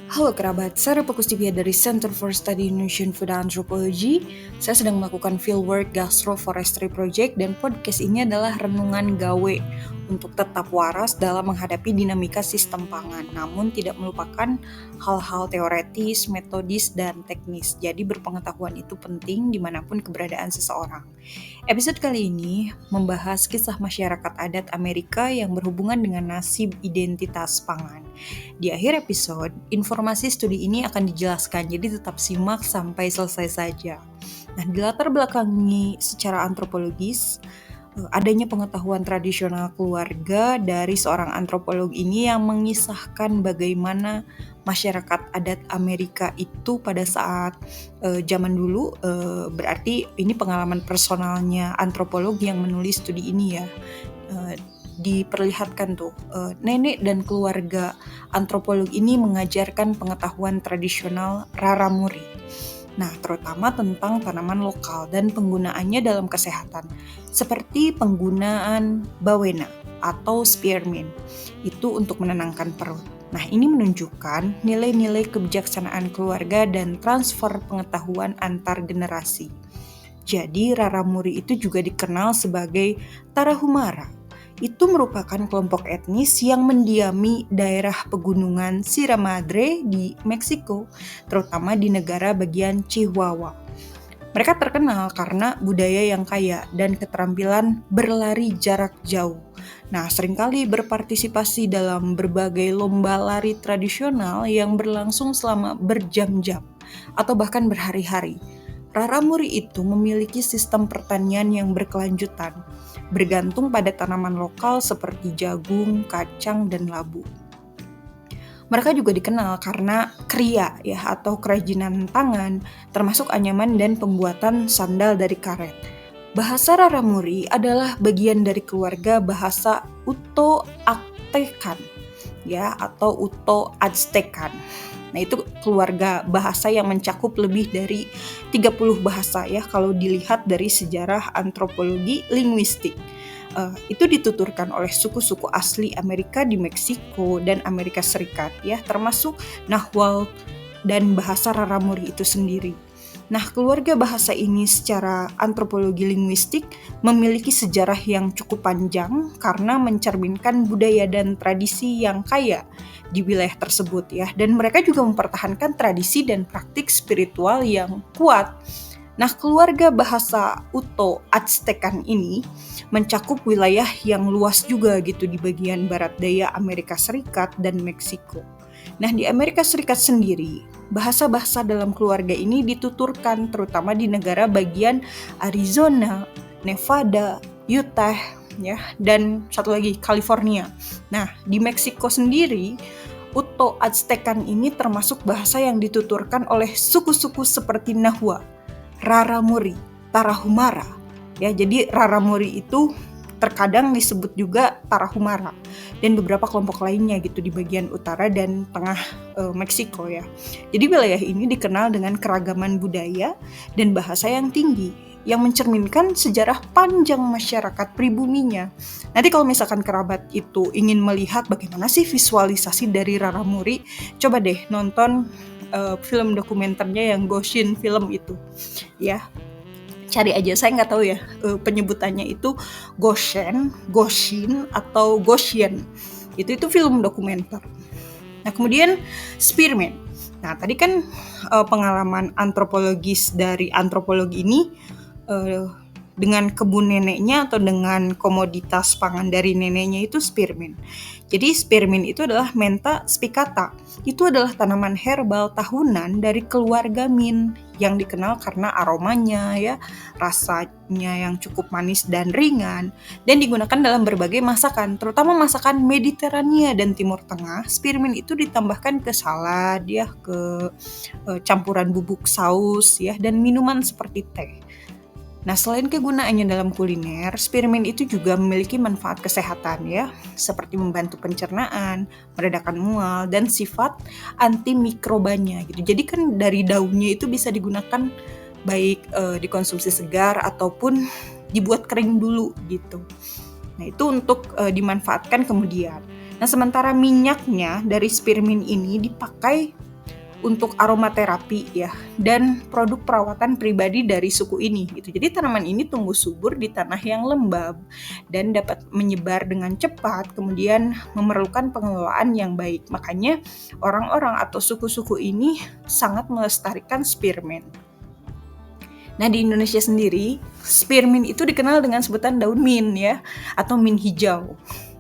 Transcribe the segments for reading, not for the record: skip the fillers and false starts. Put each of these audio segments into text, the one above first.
Halo kerabat, saya Repa Kusdibia dari Center for Study Indonesian Food Anthropology. Saya sedang melakukan fieldwork gastroforestry project dan podcast ini adalah renungan gawe untuk tetap waras dalam menghadapi dinamika sistem pangan, namun tidak melupakan hal-hal teoretis, metodis, dan teknis. Jadi berpengetahuan itu penting dimanapun keberadaan seseorang. Episode kali ini membahas kisah masyarakat adat Amerika yang berhubungan dengan nasib identitas pangan. Di akhir episode, informasi studi ini akan dijelaskan, jadi tetap simak sampai selesai saja. Nah, dilatar belakangi secara antropologis, adanya pengetahuan tradisional keluarga dari seorang antropolog ini yang mengisahkan bagaimana masyarakat adat Amerika itu pada saat zaman dulu, berarti ini pengalaman personalnya antropolog yang menulis studi ini ya. Diperlihatkan tuh nenek dan keluarga antropolog ini mengajarkan pengetahuan tradisional raramuri. Nah, terutama tentang tanaman lokal dan penggunaannya dalam kesehatan, seperti penggunaan bawena atau spearmint, itu untuk menenangkan perut. Nah, ini menunjukkan nilai-nilai kebijaksanaan keluarga dan transfer pengetahuan antar generasi. Jadi, raramuri itu juga dikenal sebagai Tarahumara. Itu merupakan kelompok etnis yang mendiami daerah pegunungan Sierra Madre di Meksiko, terutama di negara bagian Chihuahua. Mereka terkenal karena budaya yang kaya dan keterampilan berlari jarak jauh. Nah, seringkali berpartisipasi dalam berbagai lomba lari tradisional yang berlangsung selama berjam-jam atau bahkan berhari-hari. Raramuri itu memiliki sistem pertanian yang berkelanjutan, bergantung pada tanaman lokal seperti jagung, kacang, dan labu. Mereka juga dikenal karena kriya ya atau kerajinan tangan, termasuk anyaman dan pembuatan sandal dari karet. Bahasa Raramuri adalah bagian dari keluarga bahasa Uto-Aztecan ya atau Uto-Aztecan. Nah, itu keluarga bahasa yang mencakup lebih dari 30 bahasa ya kalau dilihat dari sejarah antropologi linguistik. Itu dituturkan oleh suku-suku asli Amerika di Meksiko dan Amerika Serikat ya, termasuk Nahuatl dan bahasa Raramuri itu sendiri. Nah, keluarga bahasa ini secara antropologi linguistik memiliki sejarah yang cukup panjang karena mencerminkan budaya dan tradisi yang kaya di wilayah tersebut ya. Dan mereka juga mempertahankan tradisi dan praktik spiritual yang kuat. Nah, keluarga bahasa Uto-Aztecan ini mencakup wilayah yang luas juga gitu di bagian barat daya Amerika Serikat dan Meksiko. Nah, di Amerika Serikat sendiri, bahasa-bahasa dalam keluarga ini dituturkan terutama di negara bagian Arizona, Nevada, Utah, ya, dan satu lagi California. Nah, di Meksiko sendiri, Uto-Aztecan ini termasuk bahasa yang dituturkan oleh suku-suku seperti Nahua, Raramuri, Tarahumara. Ya, jadi Raramuri itu terkadang disebut juga Tarahumara dan beberapa kelompok lainnya gitu di bagian utara dan tengah Meksiko ya. Jadi wilayah ini dikenal dengan keragaman budaya dan bahasa yang tinggi yang mencerminkan sejarah panjang masyarakat pribuminya. Nanti kalau misalkan kerabat itu ingin melihat bagaimana sih visualisasi dari Raramuri, coba deh nonton film dokumenternya yang Goshin film itu ya. Cari aja, saya nggak tahu ya penyebutannya itu Goshin atau Goshen. Itu film dokumenter. Nah, kemudian spearmint. Nah, tadi kan pengalaman antropologis dari antropolog ini dengan kebun neneknya atau dengan komoditas pangan dari neneknya itu spearmint. Jadi spearmint itu adalah Mentha spicata. Itu adalah tanaman herbal tahunan dari keluarga mint yang dikenal karena aromanya ya, rasanya yang cukup manis dan ringan dan digunakan dalam berbagai masakan, terutama masakan Mediterania dan Timur Tengah. Spearmint itu ditambahkan ke salad ya, ke campuran bubuk saus ya dan minuman seperti teh. Nah, selain kegunaannya dalam kuliner, spearmint itu juga memiliki manfaat kesehatan ya, seperti membantu pencernaan, meredakan mual, dan sifat antimikrobanya gitu. Jadi kan dari daunnya itu bisa digunakan baik dikonsumsi segar ataupun dibuat kering dulu gitu. Nah, itu untuk dimanfaatkan kemudian. Nah, sementara minyaknya dari spearmint ini dipakai untuk aromaterapi ya, dan produk perawatan pribadi dari suku ini gitu. Jadi tanaman ini tumbuh subur di tanah yang lembab dan dapat menyebar dengan cepat, kemudian memerlukan pengelolaan yang baik. Makanya orang-orang atau suku-suku ini sangat melestarikan spearmint. Nah, di Indonesia sendiri, spearmint itu dikenal dengan sebutan daun mint ya, atau mint hijau.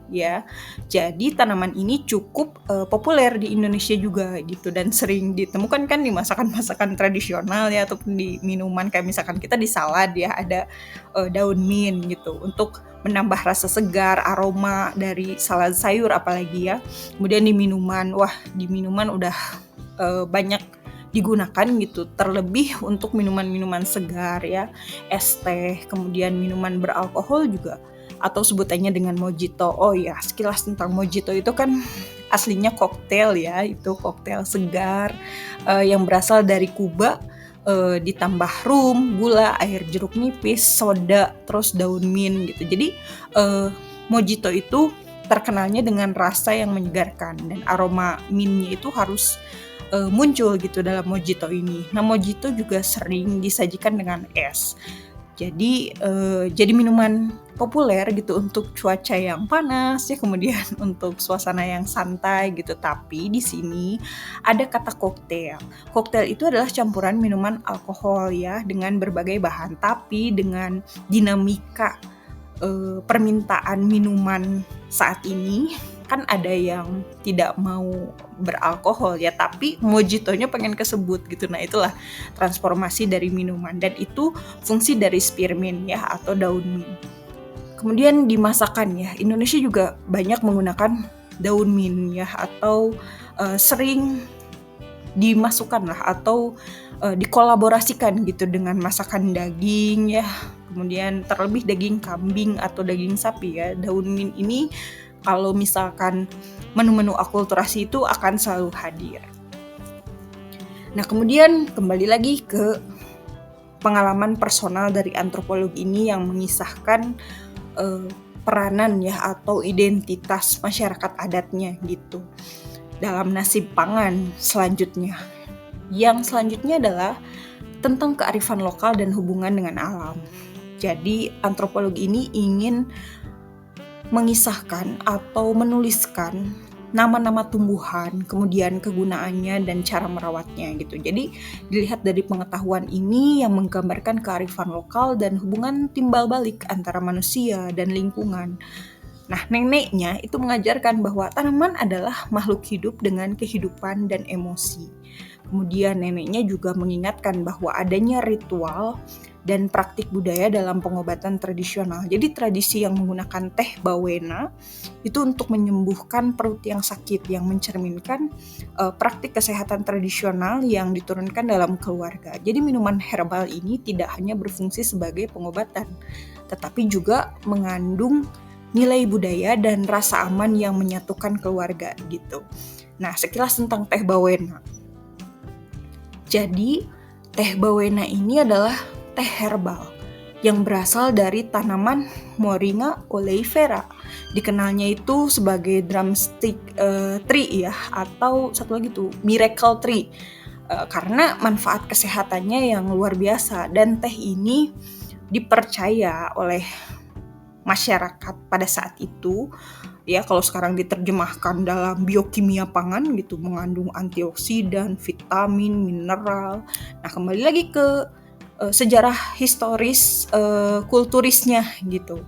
Ya, jadi tanaman ini cukup populer di Indonesia juga gitu, dan sering ditemukan kan di masakan-masakan tradisional ya, ataupun di minuman kayak misalkan kita di salad ya ada daun mint gitu untuk menambah rasa segar, aroma dari salad sayur apalagi ya. Kemudian di minuman, di minuman udah banyak digunakan gitu, terlebih untuk minuman-minuman segar ya, es teh, kemudian minuman beralkohol juga, atau sebutannya dengan mojito. Oh ya, sekilas tentang mojito itu kan aslinya koktail ya, itu koktail segar yang berasal dari Kuba, ditambah rum, gula, air jeruk nipis, soda, terus daun mint gitu. Jadi mojito itu terkenalnya dengan rasa yang menyegarkan, dan aroma mintnya itu harus muncul gitu dalam mojito ini. Nah, mojito juga sering disajikan dengan es. Jadi minuman populer gitu untuk cuaca yang panas ya, kemudian untuk suasana yang santai gitu. Tapi di sini ada kata koktail. Koktail itu adalah campuran minuman alkohol ya, dengan berbagai bahan, tapi dengan dinamika permintaan minuman saat ini kan ada yang tidak mau beralkohol ya, tapi mojitonya pengen kesebut gitu. Nah, itulah transformasi dari minuman, dan itu fungsi dari spearmint ya, atau daun mint. Kemudian di masakan ya, Indonesia juga banyak menggunakan daun mint ya, atau sering dimasukkan lah, atau dikolaborasikan gitu dengan masakan daging ya, kemudian terlebih daging kambing atau daging sapi ya. Daun mint ini kalau misalkan menu-menu akulturasi itu akan selalu hadir. Nah, kemudian kembali lagi ke pengalaman personal dari antropolog ini yang mengisahkan peranan ya, atau identitas masyarakat adatnya gitu dalam nasib pangan selanjutnya. Yang selanjutnya adalah tentang kearifan lokal dan hubungan dengan alam. Jadi antropolog ini ingin mengisahkan atau menuliskan nama-nama tumbuhan, kemudian kegunaannya dan cara merawatnya gitu. Jadi dilihat dari pengetahuan ini yang menggambarkan kearifan lokal dan hubungan timbal balik antara manusia dan lingkungan. Nah, neneknya itu mengajarkan bahwa tanaman adalah makhluk hidup dengan kehidupan dan emosi. Kemudian neneknya juga mengingatkan bahwa adanya ritual dan praktik budaya dalam pengobatan tradisional. Jadi tradisi yang menggunakan teh bawena itu untuk menyembuhkan perut yang sakit, yang mencerminkan praktik kesehatan tradisional yang diturunkan dalam keluarga. Jadi minuman herbal ini tidak hanya berfungsi sebagai pengobatan, tetapi juga mengandung nilai budaya dan rasa aman yang menyatukan keluarga gitu. Nah, sekilas tentang teh bawena. Jadi, teh bawena ini adalah teh herbal yang berasal dari tanaman Moringa oleifera. Dikenalnya itu sebagai drumstick tree ya, atau satu lagi tuh miracle tree, karena manfaat kesehatannya yang luar biasa. Dan teh ini dipercaya oleh masyarakat pada saat itu ya, kalau sekarang diterjemahkan dalam biokimia pangan gitu, mengandung antioksidan, vitamin, mineral. Nah, kembali lagi ke sejarah historis kulturisnya gitu,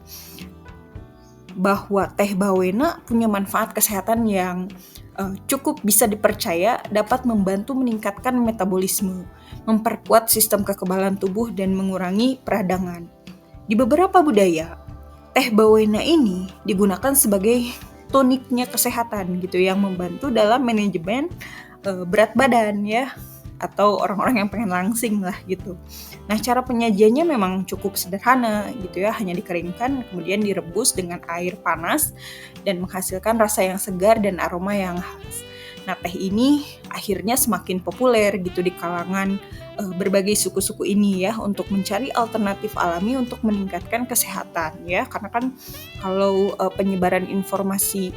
bahwa teh bawena punya manfaat kesehatan yang cukup bisa dipercaya, dapat membantu meningkatkan metabolisme, memperkuat sistem kekebalan tubuh, dan mengurangi peradangan. Di beberapa budaya, teh bawena ini digunakan sebagai toniknya kesehatan gitu, yang membantu dalam manajemen berat badan ya, atau orang-orang yang pengen langsing lah gitu. Nah, cara penyajiannya memang cukup sederhana gitu ya, hanya dikeringkan kemudian direbus dengan air panas dan menghasilkan rasa yang segar dan aroma yang khas. Nah, teh ini akhirnya semakin populer gitu di kalangan berbagai suku-suku ini ya, untuk mencari alternatif alami untuk meningkatkan kesehatan ya, karena kan kalau penyebaran informasi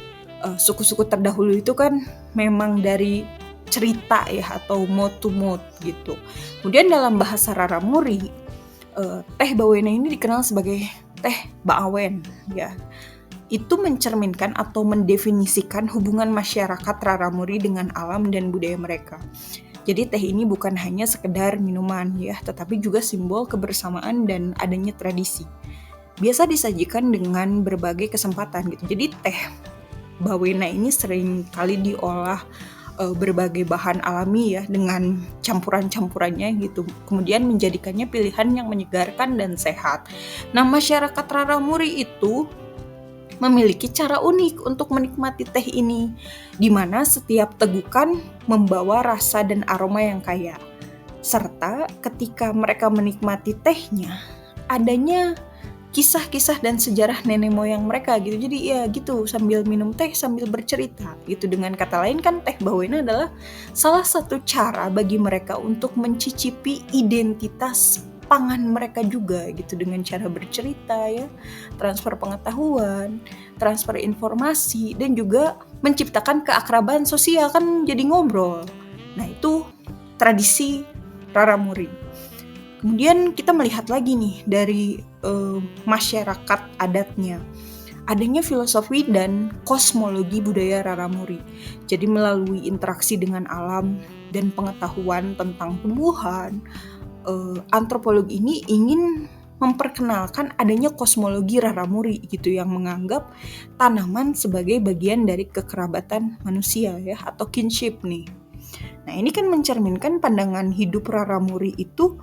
suku-suku terdahulu itu kan memang dari cerita ya, atau mode to mode gitu. Kemudian dalam bahasa Raramuri, teh bawena ini dikenal sebagai teh baawen ya. Itu mencerminkan atau mendefinisikan hubungan masyarakat Raramuri dengan alam dan budaya mereka. Jadi teh ini bukan hanya sekedar minuman ya, tetapi juga simbol kebersamaan dan adanya tradisi. Biasa disajikan dengan berbagai kesempatan gitu. Jadi teh bawena ini sering kali diolah berbagai bahan alami ya, dengan campuran-campurannya gitu. Kemudian menjadikannya pilihan yang menyegarkan dan sehat. Nah, masyarakat Raramuri itu memiliki cara unik untuk menikmati teh ini, di mana setiap tegukan membawa rasa dan aroma yang kaya. Serta ketika mereka menikmati tehnya, adanya kisah-kisah dan sejarah nenek moyang mereka gitu. Jadi ya gitu, sambil minum teh sambil bercerita gitu. Dengan kata lain kan teh bawena adalah salah satu cara bagi mereka untuk mencicipi identitas pangan mereka juga gitu, dengan cara bercerita ya, transfer pengetahuan, transfer informasi, dan juga menciptakan keakraban sosial kan, jadi ngobrol. Nah, itu tradisi Raramuri. Kemudian kita melihat lagi nih dari masyarakat adatnya, adanya filosofi dan kosmologi budaya Raramuri. Jadi melalui interaksi dengan alam dan pengetahuan tentang tumbuhan, antropologi ini ingin memperkenalkan adanya kosmologi Raramuri gitu, yang menganggap tanaman sebagai bagian dari kekerabatan manusia ya, atau kinship nih. Nah, ini kan mencerminkan pandangan hidup Raramuri itu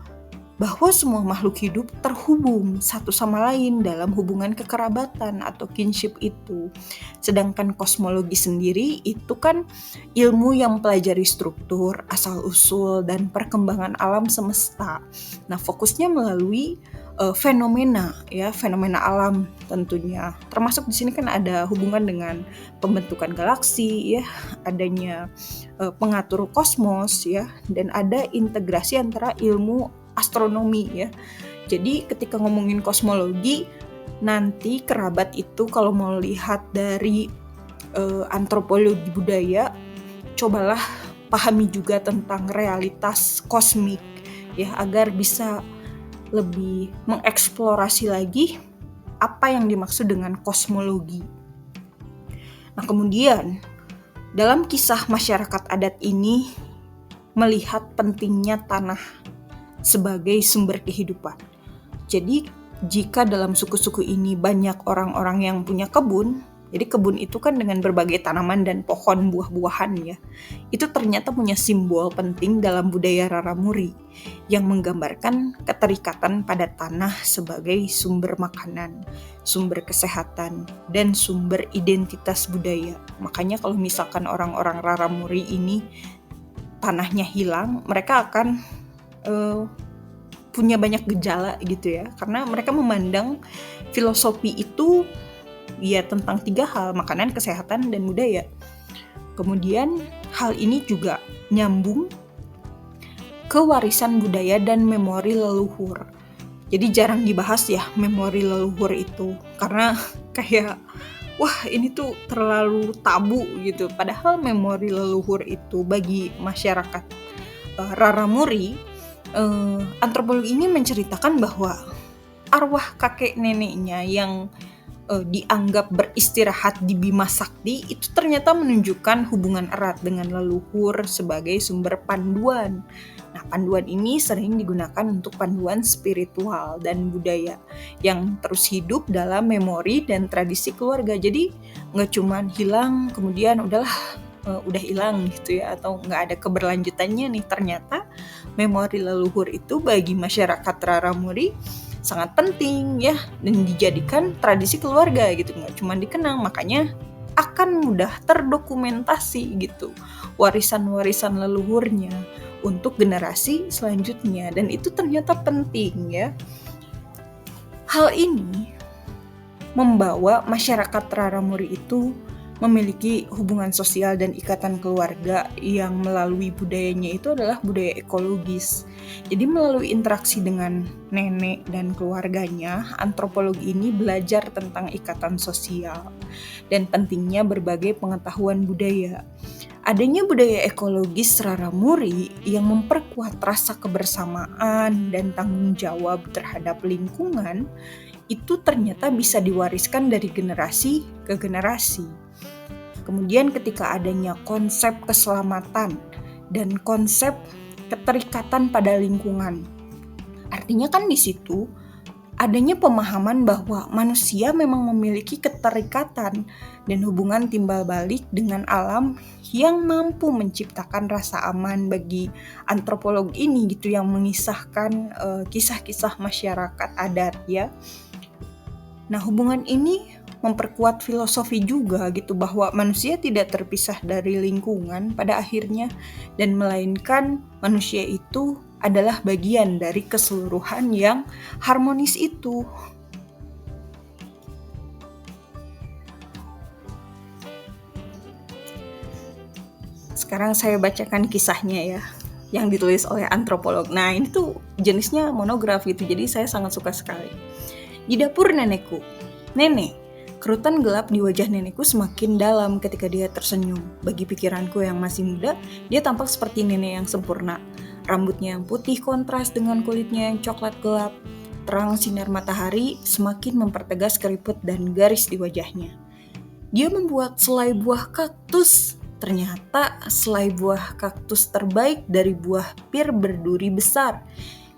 bahwa semua makhluk hidup terhubung satu sama lain dalam hubungan kekerabatan atau kinship itu. Sedangkan kosmologi sendiri itu kan ilmu yang pelajari struktur, asal-usul, dan perkembangan alam semesta. Nah, fokusnya melalui fenomena ya, fenomena alam tentunya. Termasuk di sini kan ada hubungan dengan pembentukan galaksi ya, adanya pengatur kosmos ya, dan ada integrasi antara ilmu astronomi ya. Jadi ketika ngomongin kosmologi, nanti kerabat itu kalau mau lihat dari antropologi budaya, cobalah pahami juga tentang realitas kosmik ya, agar bisa lebih mengeksplorasi lagi apa yang dimaksud dengan kosmologi. Nah, kemudian dalam kisah masyarakat adat ini melihat pentingnya tanah sebagai sumber kehidupan. Jadi jika dalam suku-suku ini banyak orang-orang yang punya kebun, jadi kebun itu kan dengan berbagai tanaman dan pohon buah-buahan ya, itu ternyata punya simbol penting dalam budaya Raramuri yang menggambarkan keterikatan pada tanah sebagai sumber makanan, sumber kesehatan, dan sumber identitas budaya. Makanya kalau misalkan orang-orang Raramuri ini tanahnya hilang, mereka akan punya banyak gejala gitu ya, karena mereka memandang filosofi itu ya tentang 3 hal, makanan, kesehatan, dan budaya. Kemudian hal ini juga nyambung ke warisan budaya dan memori leluhur. Jadi jarang dibahas ya memori leluhur itu, karena kayak wah ini tuh terlalu tabu gitu. Padahal memori leluhur itu bagi masyarakat Raramuri, antropologi ini menceritakan bahwa arwah kakek neneknya yang dianggap beristirahat di Bima Sakti itu ternyata menunjukkan hubungan erat dengan leluhur sebagai sumber panduan. Nah, panduan ini sering digunakan untuk panduan spiritual dan budaya yang terus hidup dalam memori dan tradisi keluarga. Jadi nggak cuman hilang kemudian udah hilang gitu ya, atau nggak ada keberlanjutannya nih. Ternyata memori leluhur itu bagi masyarakat Raramuri sangat penting ya, dan dijadikan tradisi keluarga gitu, nggak cuma dikenang. Makanya akan mudah terdokumentasi gitu warisan-warisan leluhurnya untuk generasi selanjutnya, dan itu ternyata penting ya. Hal ini membawa masyarakat Raramuri itu memiliki hubungan sosial dan ikatan keluarga yang melalui budayanya itu adalah budaya ekologis. Jadi melalui interaksi dengan nenek dan keluarganya, antropologi ini belajar tentang ikatan sosial dan pentingnya berbagai pengetahuan budaya. Adanya budaya ekologis Raramuri yang memperkuat rasa kebersamaan dan tanggung jawab terhadap lingkungan itu ternyata bisa diwariskan dari generasi ke generasi. Kemudian ketika adanya konsep keselamatan dan konsep keterikatan pada lingkungan. Artinya kan di situ adanya pemahaman bahwa manusia memang memiliki keterikatan dan hubungan timbal balik dengan alam yang mampu menciptakan rasa aman bagi antropolog ini gitu, yang mengisahkan kisah-kisah masyarakat adat ya. Nah, hubungan ini memperkuat filosofi juga gitu, bahwa manusia tidak terpisah dari lingkungan pada akhirnya, dan melainkan manusia itu adalah bagian dari keseluruhan yang harmonis itu. Sekarang saya bacakan kisahnya ya, yang ditulis oleh antropolog. Nah, ini tuh jenisnya monograf gitu, jadi saya sangat suka sekali. Di dapur nenekku. Nenek, kerutan gelap di wajah nenekku semakin dalam ketika dia tersenyum. Bagi pikiranku yang masih muda, dia tampak seperti nenek yang sempurna. Rambutnya yang putih kontras dengan kulitnya yang coklat gelap. Terang sinar matahari semakin mempertegas keriput dan garis di wajahnya. Dia membuat selai buah kaktus. Ternyata selai buah kaktus terbaik dari buah pir berduri besar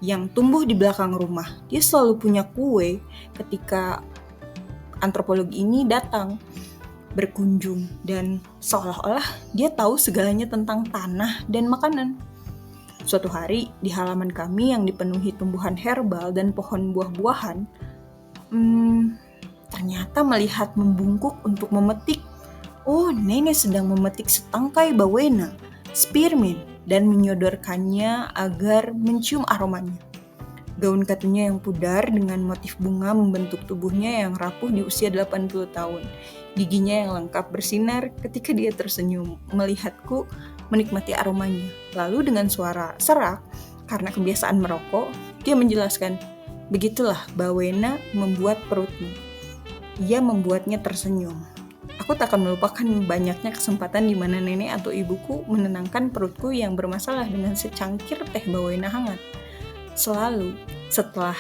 yang tumbuh di belakang rumah. Dia selalu punya kue ketika antropolog ini datang berkunjung, dan seolah-olah dia tahu segalanya tentang tanah dan makanan. Suatu hari di halaman kami yang dipenuhi tumbuhan herbal dan pohon buah-buahan, ternyata melihat membungkuk untuk memetik. Oh, nenek sedang memetik setangkai bawena, spearmint, dan menyodorkannya agar mencium aromanya. Gaun katunya yang pudar dengan motif bunga membentuk tubuhnya yang rapuh di usia 80 tahun. Giginya yang lengkap bersinar ketika dia tersenyum melihatku menikmati aromanya. Lalu dengan suara serak, karena kebiasaan merokok, dia menjelaskan, begitulah bawena membuat perutmu. Ia membuatnya tersenyum. Aku tak akan melupakan banyaknya kesempatan di mana nenek atau ibuku menenangkan perutku yang bermasalah dengan secangkir teh bawena hangat. Selalu, setelah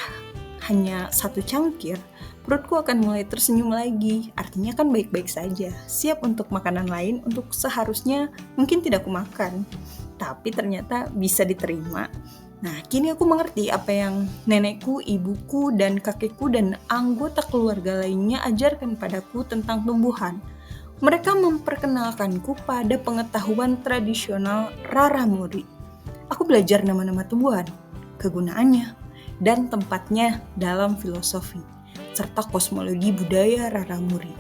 hanya satu cangkir, perutku akan mulai tersenyum lagi. Artinya kan baik-baik saja, siap untuk makanan lain untuk seharusnya mungkin tidak kumakan, tapi ternyata bisa diterima. Nah, kini aku mengerti apa yang nenekku, ibuku, dan kakekku, dan anggota keluarga lainnya ajarkan padaku tentang tumbuhan. Mereka memperkenalkanku pada pengetahuan tradisional Raramuri. Aku belajar nama-nama tumbuhan, kegunaannya, dan tempatnya dalam filosofi, serta kosmologi budaya Raramuri.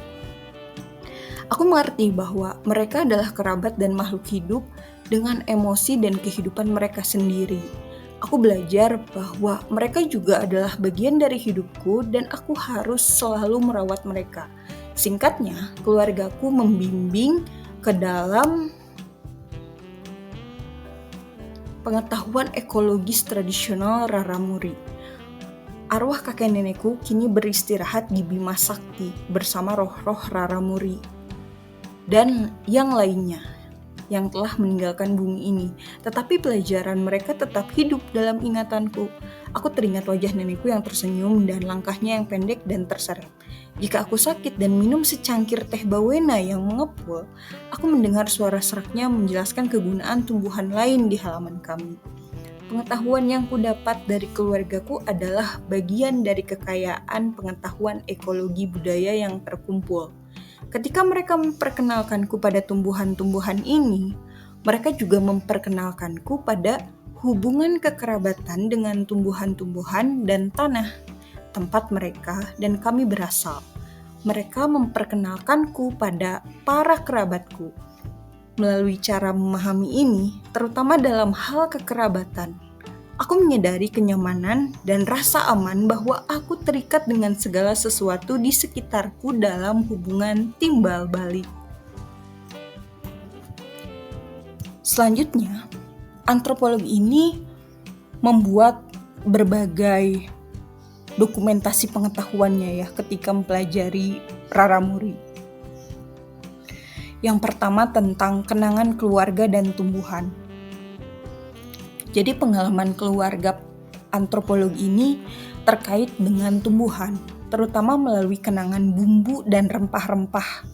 Aku mengerti bahwa mereka adalah kerabat dan makhluk hidup dengan emosi dan kehidupan mereka sendiri. Aku belajar bahwa mereka juga adalah bagian dari hidupku dan aku harus selalu merawat mereka. Singkatnya, keluargaku membimbing ke dalam pengetahuan ekologis tradisional Raramuri. Arwah kakek nenekku kini beristirahat di Bima Sakti bersama roh-roh Raramuri dan yang lainnya yang telah meninggalkan bumi ini. Tetapi pelajaran mereka tetap hidup dalam ingatanku. Aku teringat wajah nenekku yang tersenyum dan langkahnya yang pendek dan terseret. Jika aku sakit dan minum secangkir teh bawena yang mengepul, aku mendengar suara seraknya menjelaskan kegunaan tumbuhan lain di halaman kami. Pengetahuan yang kudapat dari keluargaku adalah bagian dari kekayaan pengetahuan ekologi budaya yang terkumpul. Ketika mereka memperkenalkanku pada tumbuhan-tumbuhan ini, mereka juga memperkenalkanku pada hubungan kekerabatan dengan tumbuhan-tumbuhan dan tanah, tempat mereka dan kami berasal. Mereka memperkenalkanku pada para kerabatku. Melalui cara memahami ini, terutama dalam hal kekerabatan, aku menyadari kenyamanan dan rasa aman bahwa aku terikat dengan segala sesuatu di sekitarku dalam hubungan timbal balik. Selanjutnya, antropolog ini membuat berbagai dokumentasi pengetahuannya ya ketika mempelajari Raramuri. Yang pertama tentang kenangan keluarga dan tumbuhan. Jadi pengalaman keluarga antropolog ini terkait dengan tumbuhan, terutama melalui kenangan bumbu dan rempah-rempah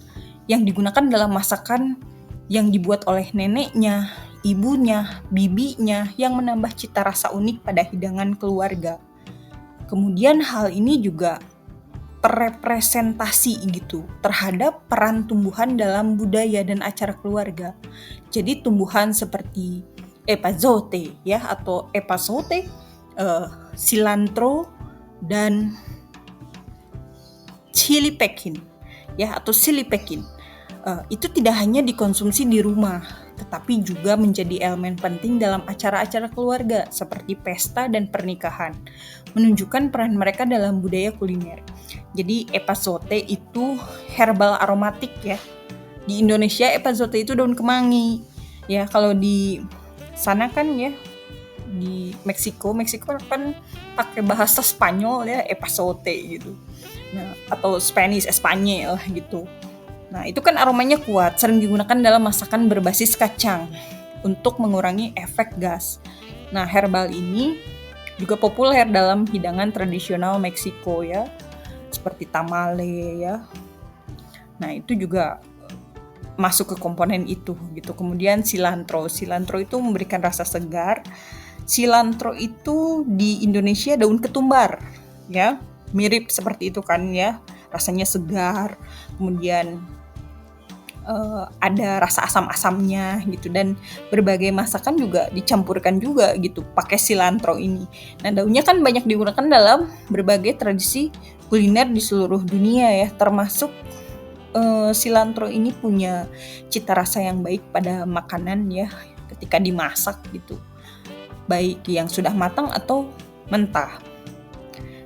yang digunakan dalam masakan yang dibuat oleh neneknya, ibunya, bibinya yang menambah cita rasa unik pada hidangan keluarga. Kemudian hal ini juga terrepresentasi gitu terhadap peran tumbuhan dalam budaya dan acara keluarga. Jadi tumbuhan seperti epazote ya atau epazote, cilantro dan chili pekin ya atau chili pekin. Itu tidak hanya dikonsumsi di rumah, tetapi juga menjadi elemen penting dalam acara-acara keluarga seperti pesta dan pernikahan, menunjukkan peran mereka dalam budaya kuliner. Jadi epazote itu herbal aromatik ya. Di Indonesia epazote itu daun kemangi. Ya, kalau di sana kan ya di Meksiko kan pakai bahasa Spanyol ya epazote gitu. Nah, atau Spanish Espanyol gitu. Nah, itu kan aromanya kuat, sering digunakan dalam masakan berbasis kacang untuk mengurangi efek gas. Nah, herbal ini juga populer dalam hidangan tradisional Meksiko ya, seperti tamale ya. Nah, itu juga masuk ke komponen itu gitu. Kemudian cilantro itu memberikan rasa segar. Cilantro itu di Indonesia daun ketumbar ya, mirip seperti itu kan ya, rasanya segar. Kemudian ada rasa asam-asamnya gitu dan berbagai masakan juga dicampurkan juga gitu pakai cilantro ini. Nah, daunnya kan banyak digunakan dalam berbagai tradisi kuliner di seluruh dunia ya, termasuk cilantro ini punya cita rasa yang baik pada makanan ya ketika dimasak gitu, baik yang sudah matang atau mentah.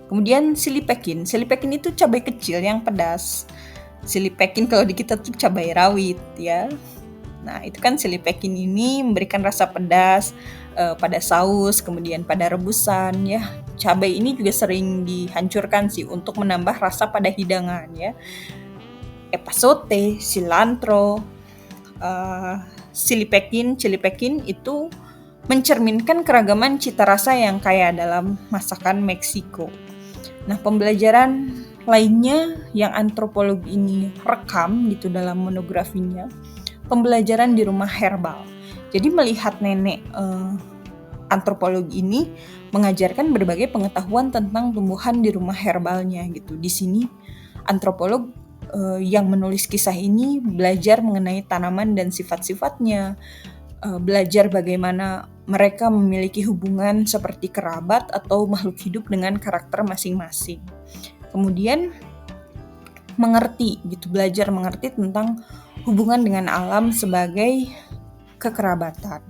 Kemudian chili pekin itu cabai kecil yang pedas. Chili pekin kalau di kita tuh cabai rawit ya. Nah, itu kan chili pekin ini memberikan rasa pedas pada saus, kemudian pada rebusan ya. Cabai ini juga sering dihancurkan sih untuk menambah rasa pada hidangan ya. Epazote, cilantro, chili pekin itu mencerminkan keragaman cita rasa yang kaya dalam masakan Meksiko. Nah, pembelajaran lainnya yang antropolog ini rekam gitu dalam monografinya, pembelajaran di rumah herbal. Jadi melihat nenek antropolog ini mengajarkan berbagai pengetahuan tentang tumbuhan di rumah herbalnya gitu. Di sini antropolog yang menulis kisah ini belajar mengenai tanaman dan sifat-sifatnya, belajar bagaimana mereka memiliki hubungan seperti kerabat atau makhluk hidup dengan karakter masing-masing. Kemudian belajar mengerti tentang hubungan dengan alam sebagai kekerabatan.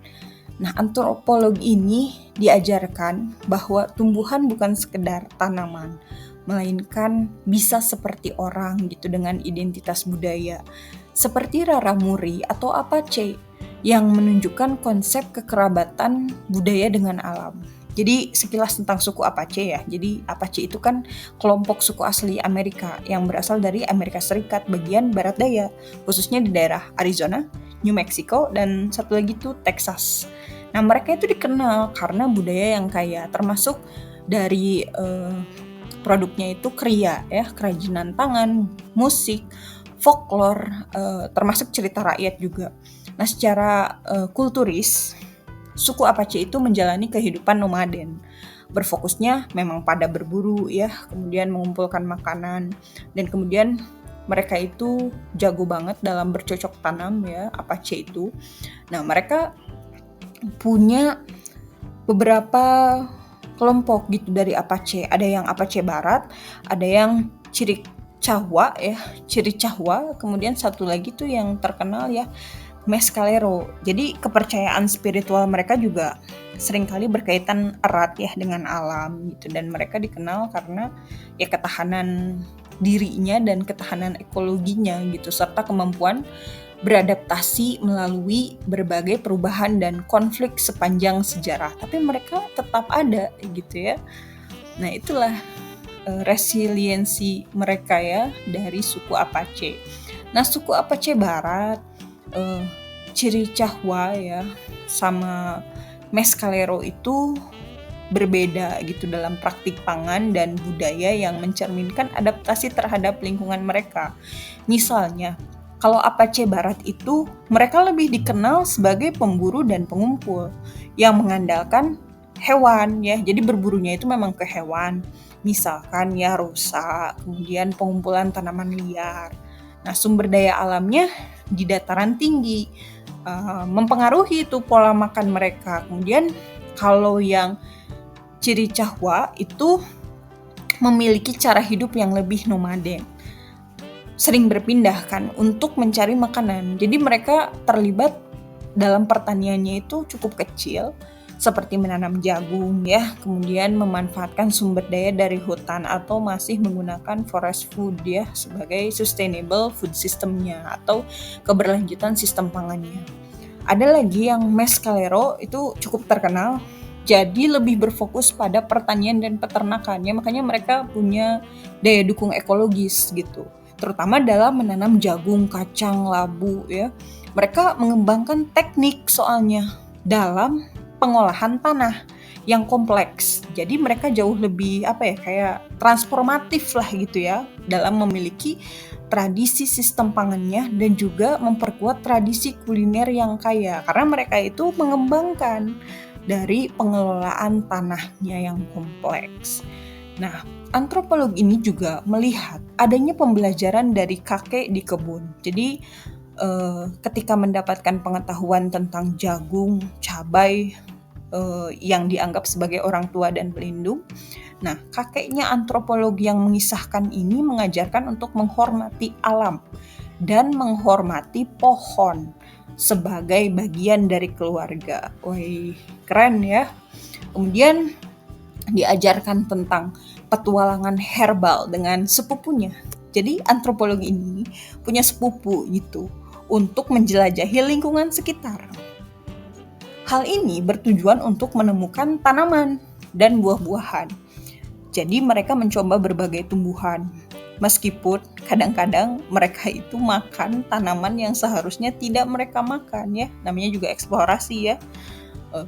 Nah, antropolog ini diajarkan bahwa tumbuhan bukan sekedar tanaman, melainkan bisa seperti orang gitu dengan identitas budaya, seperti Raramuri atau Apache yang menunjukkan konsep kekerabatan budaya dengan alam. Jadi sekilas tentang suku Apache ya. Jadi Apache itu kan kelompok suku asli Amerika yang berasal dari Amerika Serikat bagian barat daya, khususnya di daerah Arizona, New Mexico, dan satu lagi tuh Texas. Nah, mereka itu dikenal karena budaya yang kaya, termasuk dari produknya itu kriya ya, kerajinan tangan, musik, folklore, termasuk cerita rakyat juga. Nah, secara kulturis, suku Apache itu menjalani kehidupan nomaden. Berfokusnya memang pada berburu ya, kemudian mengumpulkan makanan, dan kemudian mereka itu jago banget dalam bercocok tanam ya, Apache itu. Nah, mereka punya beberapa kelompok gitu dari Apache. Ada yang Apache Barat, ada yang ciri Chahua, kemudian satu lagi tuh yang terkenal ya, Mescalero. Jadi kepercayaan spiritual mereka juga seringkali berkaitan erat ya dengan alam gitu, dan mereka dikenal karena ya ketahanan dirinya dan ketahanan ekologinya gitu, serta kemampuan beradaptasi melalui berbagai perubahan dan konflik sepanjang sejarah. Tapi mereka tetap ada gitu ya. Nah, itulah resiliensi mereka ya dari suku Apache. Nah, suku Apache Barat eee, ciri Chahwa ya sama Mescalero itu berbeda gitu dalam praktik pangan dan budaya yang mencerminkan adaptasi terhadap lingkungan mereka. Misalnya, kalau Apache Barat itu mereka lebih dikenal sebagai pemburu dan pengumpul yang mengandalkan hewan ya. Jadi berburunya itu memang ke hewan. Misalkan ya rusa, kemudian pengumpulan tanaman liar. Nah, sumber daya alamnya di dataran tinggi mempengaruhi itu pola makan mereka. Kemudian kalau yang ciri Chahwa itu memiliki cara hidup yang lebih nomaden. Sering berpindah kan untuk mencari makanan. Jadi mereka terlibat dalam pertaniannya itu cukup kecil, seperti menanam jagung ya, kemudian memanfaatkan sumber daya dari hutan atau masih menggunakan forest food ya sebagai sustainable food systemnya atau keberlanjutan sistem pangannya. Ada lagi yang Mescalero itu cukup terkenal, jadi lebih berfokus pada pertanian dan peternakannya, makanya mereka punya daya dukung ekologis gitu, terutama dalam menanam jagung, kacang, labu ya. Mereka mengembangkan teknik soalnya dalam pengolahan tanah yang kompleks. Jadi mereka jauh lebih kayak transformatif lah gitu ya dalam memiliki tradisi sistem pangannya dan juga memperkuat tradisi kuliner yang kaya karena mereka itu mengembangkan dari pengelolaan tanahnya yang kompleks. Nah, antropolog ini juga melihat adanya pembelajaran dari kakek di kebun. Jadi ketika mendapatkan pengetahuan tentang jagung, cabai yang dianggap sebagai orang tua dan pelindung. Nah, kakeknya antropolog yang mengisahkan ini mengajarkan untuk menghormati alam dan menghormati pohon sebagai bagian dari keluarga. Wih, keren ya. Kemudian diajarkan tentang petualangan herbal dengan sepupunya. Jadi antropolog ini punya sepupu gitu untuk menjelajahi lingkungan sekitar. Hal ini bertujuan untuk menemukan tanaman dan buah-buahan. Jadi mereka mencoba berbagai tumbuhan. Meskipun kadang-kadang mereka itu makan tanaman yang seharusnya tidak mereka makan ya. Namanya juga eksplorasi ya.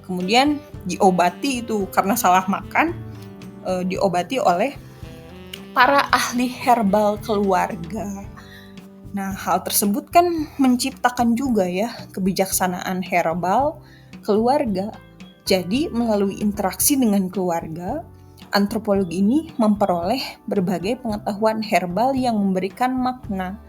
Kemudian diobati itu karena salah makan, diobati oleh para ahli herbal keluarga. Nah, hal tersebut kan menciptakan juga ya kebijaksanaan herbal keluarga. Jadi, melalui interaksi dengan keluarga, antropolog ini memperoleh berbagai pengetahuan herbal yang memberikan makna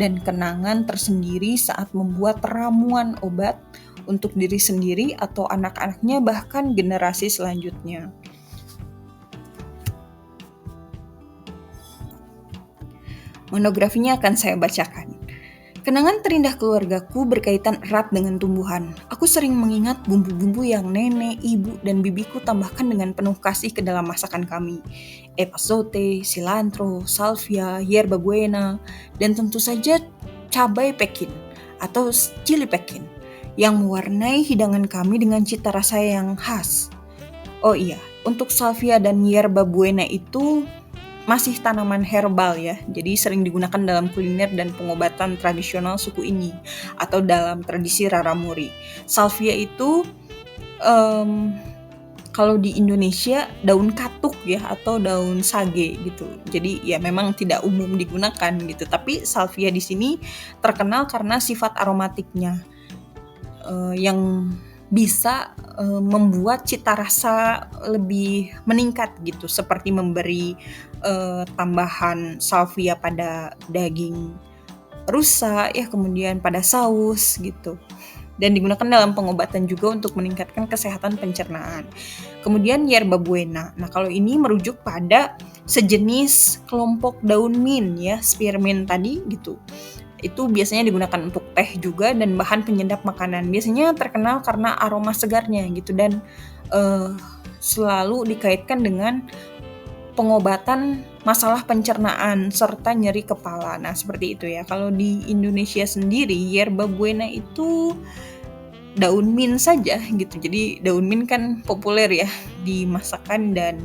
dan kenangan tersendiri saat membuat ramuan obat untuk diri sendiri atau anak-anaknya bahkan generasi selanjutnya. Monografinya akan saya bacakan. Kenangan terindah keluargaku berkaitan erat dengan tumbuhan. Aku sering mengingat bumbu-bumbu yang nenek, ibu, dan bibiku tambahkan dengan penuh kasih ke dalam masakan kami. Epazote, cilantro, salvia, yerba buena, dan tentu saja cabai Pekin atau chili Pekin yang mewarnai hidangan kami dengan cita rasa yang khas. Oh iya, untuk salvia dan yerba buena itu masih tanaman herbal ya, jadi sering digunakan dalam kuliner dan pengobatan tradisional suku ini atau dalam tradisi raramuri. Salvia itu kalau di Indonesia daun katuk ya atau daun sage gitu. Jadi ya memang tidak umum digunakan gitu, tapi salvia di sini terkenal karena sifat aromatiknya yang bisa membuat cita rasa lebih meningkat gitu, seperti memberi tambahan salvia pada daging rusa ya, kemudian pada saus gitu. Dan digunakan dalam pengobatan juga untuk meningkatkan kesehatan pencernaan. Kemudian yerba buena. Nah, kalau ini merujuk pada sejenis kelompok daun mint ya, spearmint tadi gitu. Itu biasanya digunakan untuk teh juga dan bahan penyedap makanan. Biasanya terkenal karena aroma segarnya gitu dan selalu dikaitkan dengan pengobatan masalah pencernaan serta nyeri kepala. Nah, seperti itu ya. Kalau di Indonesia sendiri, yerba buena itu daun mint saja gitu. Jadi daun mint kan populer ya di masakan dan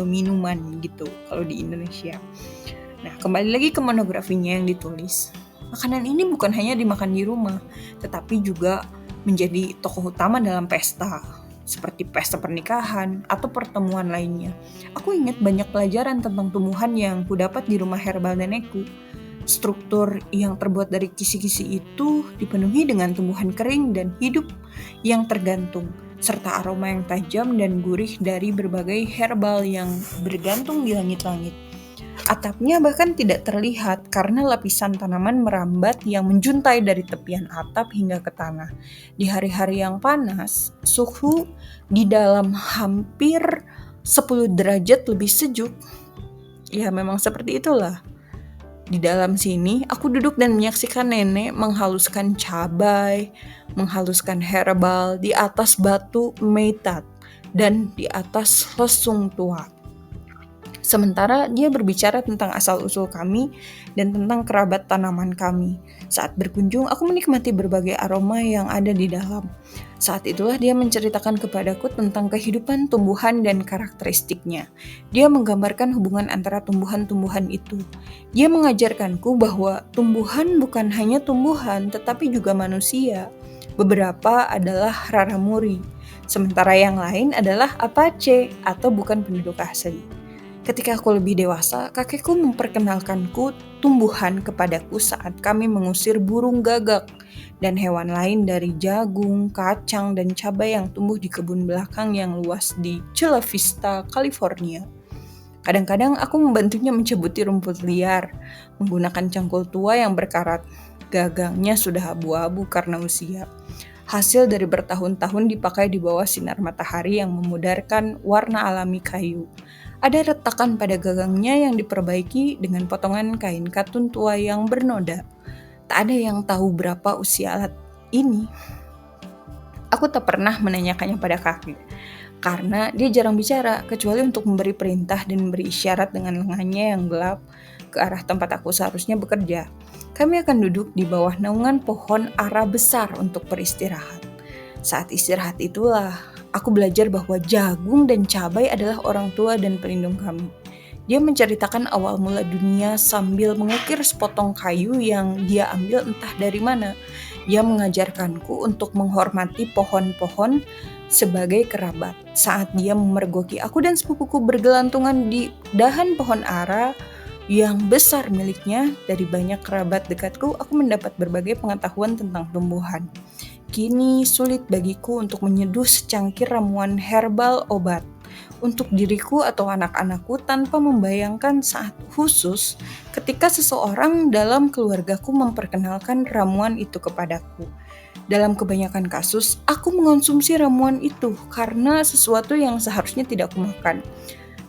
minuman gitu kalau di Indonesia. Nah, kembali lagi ke monografinya yang ditulis. Makanan ini bukan hanya dimakan di rumah, tetapi juga menjadi tokoh utama dalam pesta, seperti pesta pernikahan atau pertemuan lainnya. Aku ingat banyak pelajaran tentang tumbuhan yang kudapat di rumah herbal nenekku. Struktur yang terbuat dari kisi-kisi itu dipenuhi dengan tumbuhan kering dan hidup yang tergantung, serta aroma yang tajam dan gurih dari berbagai herbal yang bergantung di langit-langit. Atapnya bahkan tidak terlihat karena lapisan tanaman merambat yang menjuntai dari tepian atap hingga ke tanah. Di hari-hari yang panas, suhu di dalam hampir 10 derajat lebih sejuk. Ya memang seperti itulah. Di dalam sini, aku duduk dan menyaksikan nenek menghaluskan cabai, menghaluskan herbal di atas batu meitat dan di atas lesung tua. Sementara dia berbicara tentang asal-usul kami dan tentang kerabat tanaman kami. Saat berkunjung, aku menikmati berbagai aroma yang ada di dalam. Saat itulah dia menceritakan kepadaku tentang kehidupan tumbuhan dan karakteristiknya. Dia menggambarkan hubungan antara tumbuhan-tumbuhan itu. Dia mengajarkanku bahwa tumbuhan bukan hanya tumbuhan, tetapi juga manusia. Beberapa adalah raramuri, sementara yang lain adalah apache atau bukan penduduk asli. Ketika aku lebih dewasa, kakekku memperkenalkanku tumbuhan kepadaku saat kami mengusir burung gagak dan hewan lain dari jagung, kacang, dan cabai yang tumbuh di kebun belakang yang luas di Chula Vista, California. Kadang-kadang aku membantunya mencebuti rumput liar, menggunakan cangkul tua yang berkarat. Gagangnya sudah abu-abu karena usia. Hasil dari bertahun-tahun dipakai di bawah sinar matahari yang memudarkan warna alami kayu. Ada retakan pada gagangnya yang diperbaiki dengan potongan kain katun tua yang bernoda. Tak ada yang tahu berapa usia alat ini. Aku tak pernah menanyakannya pada kakek, karena dia jarang bicara, kecuali untuk memberi perintah dan memberi isyarat dengan lengannya yang gelap ke arah tempat aku seharusnya bekerja. Kami akan duduk di bawah naungan pohon ara besar untuk beristirahat. Saat istirahat itulah, aku belajar bahwa jagung dan cabai adalah orang tua dan pelindung kami. Dia menceritakan awal mula dunia sambil mengukir sepotong kayu yang dia ambil entah dari mana. Dia mengajarkanku untuk menghormati pohon-pohon sebagai kerabat. Saat dia memergoki aku dan sepupuku bergelantungan di dahan pohon ara yang besar miliknya, dari banyak kerabat dekatku, aku mendapat berbagai pengetahuan tentang tumbuhan. Kini sulit bagiku untuk menyeduh secangkir ramuan herbal obat untuk diriku atau anak-anakku tanpa membayangkan saat khusus ketika seseorang dalam keluargaku memperkenalkan ramuan itu kepadaku. Dalam kebanyakan kasus, aku mengonsumsi ramuan itu karena sesuatu yang seharusnya tidak kumakan.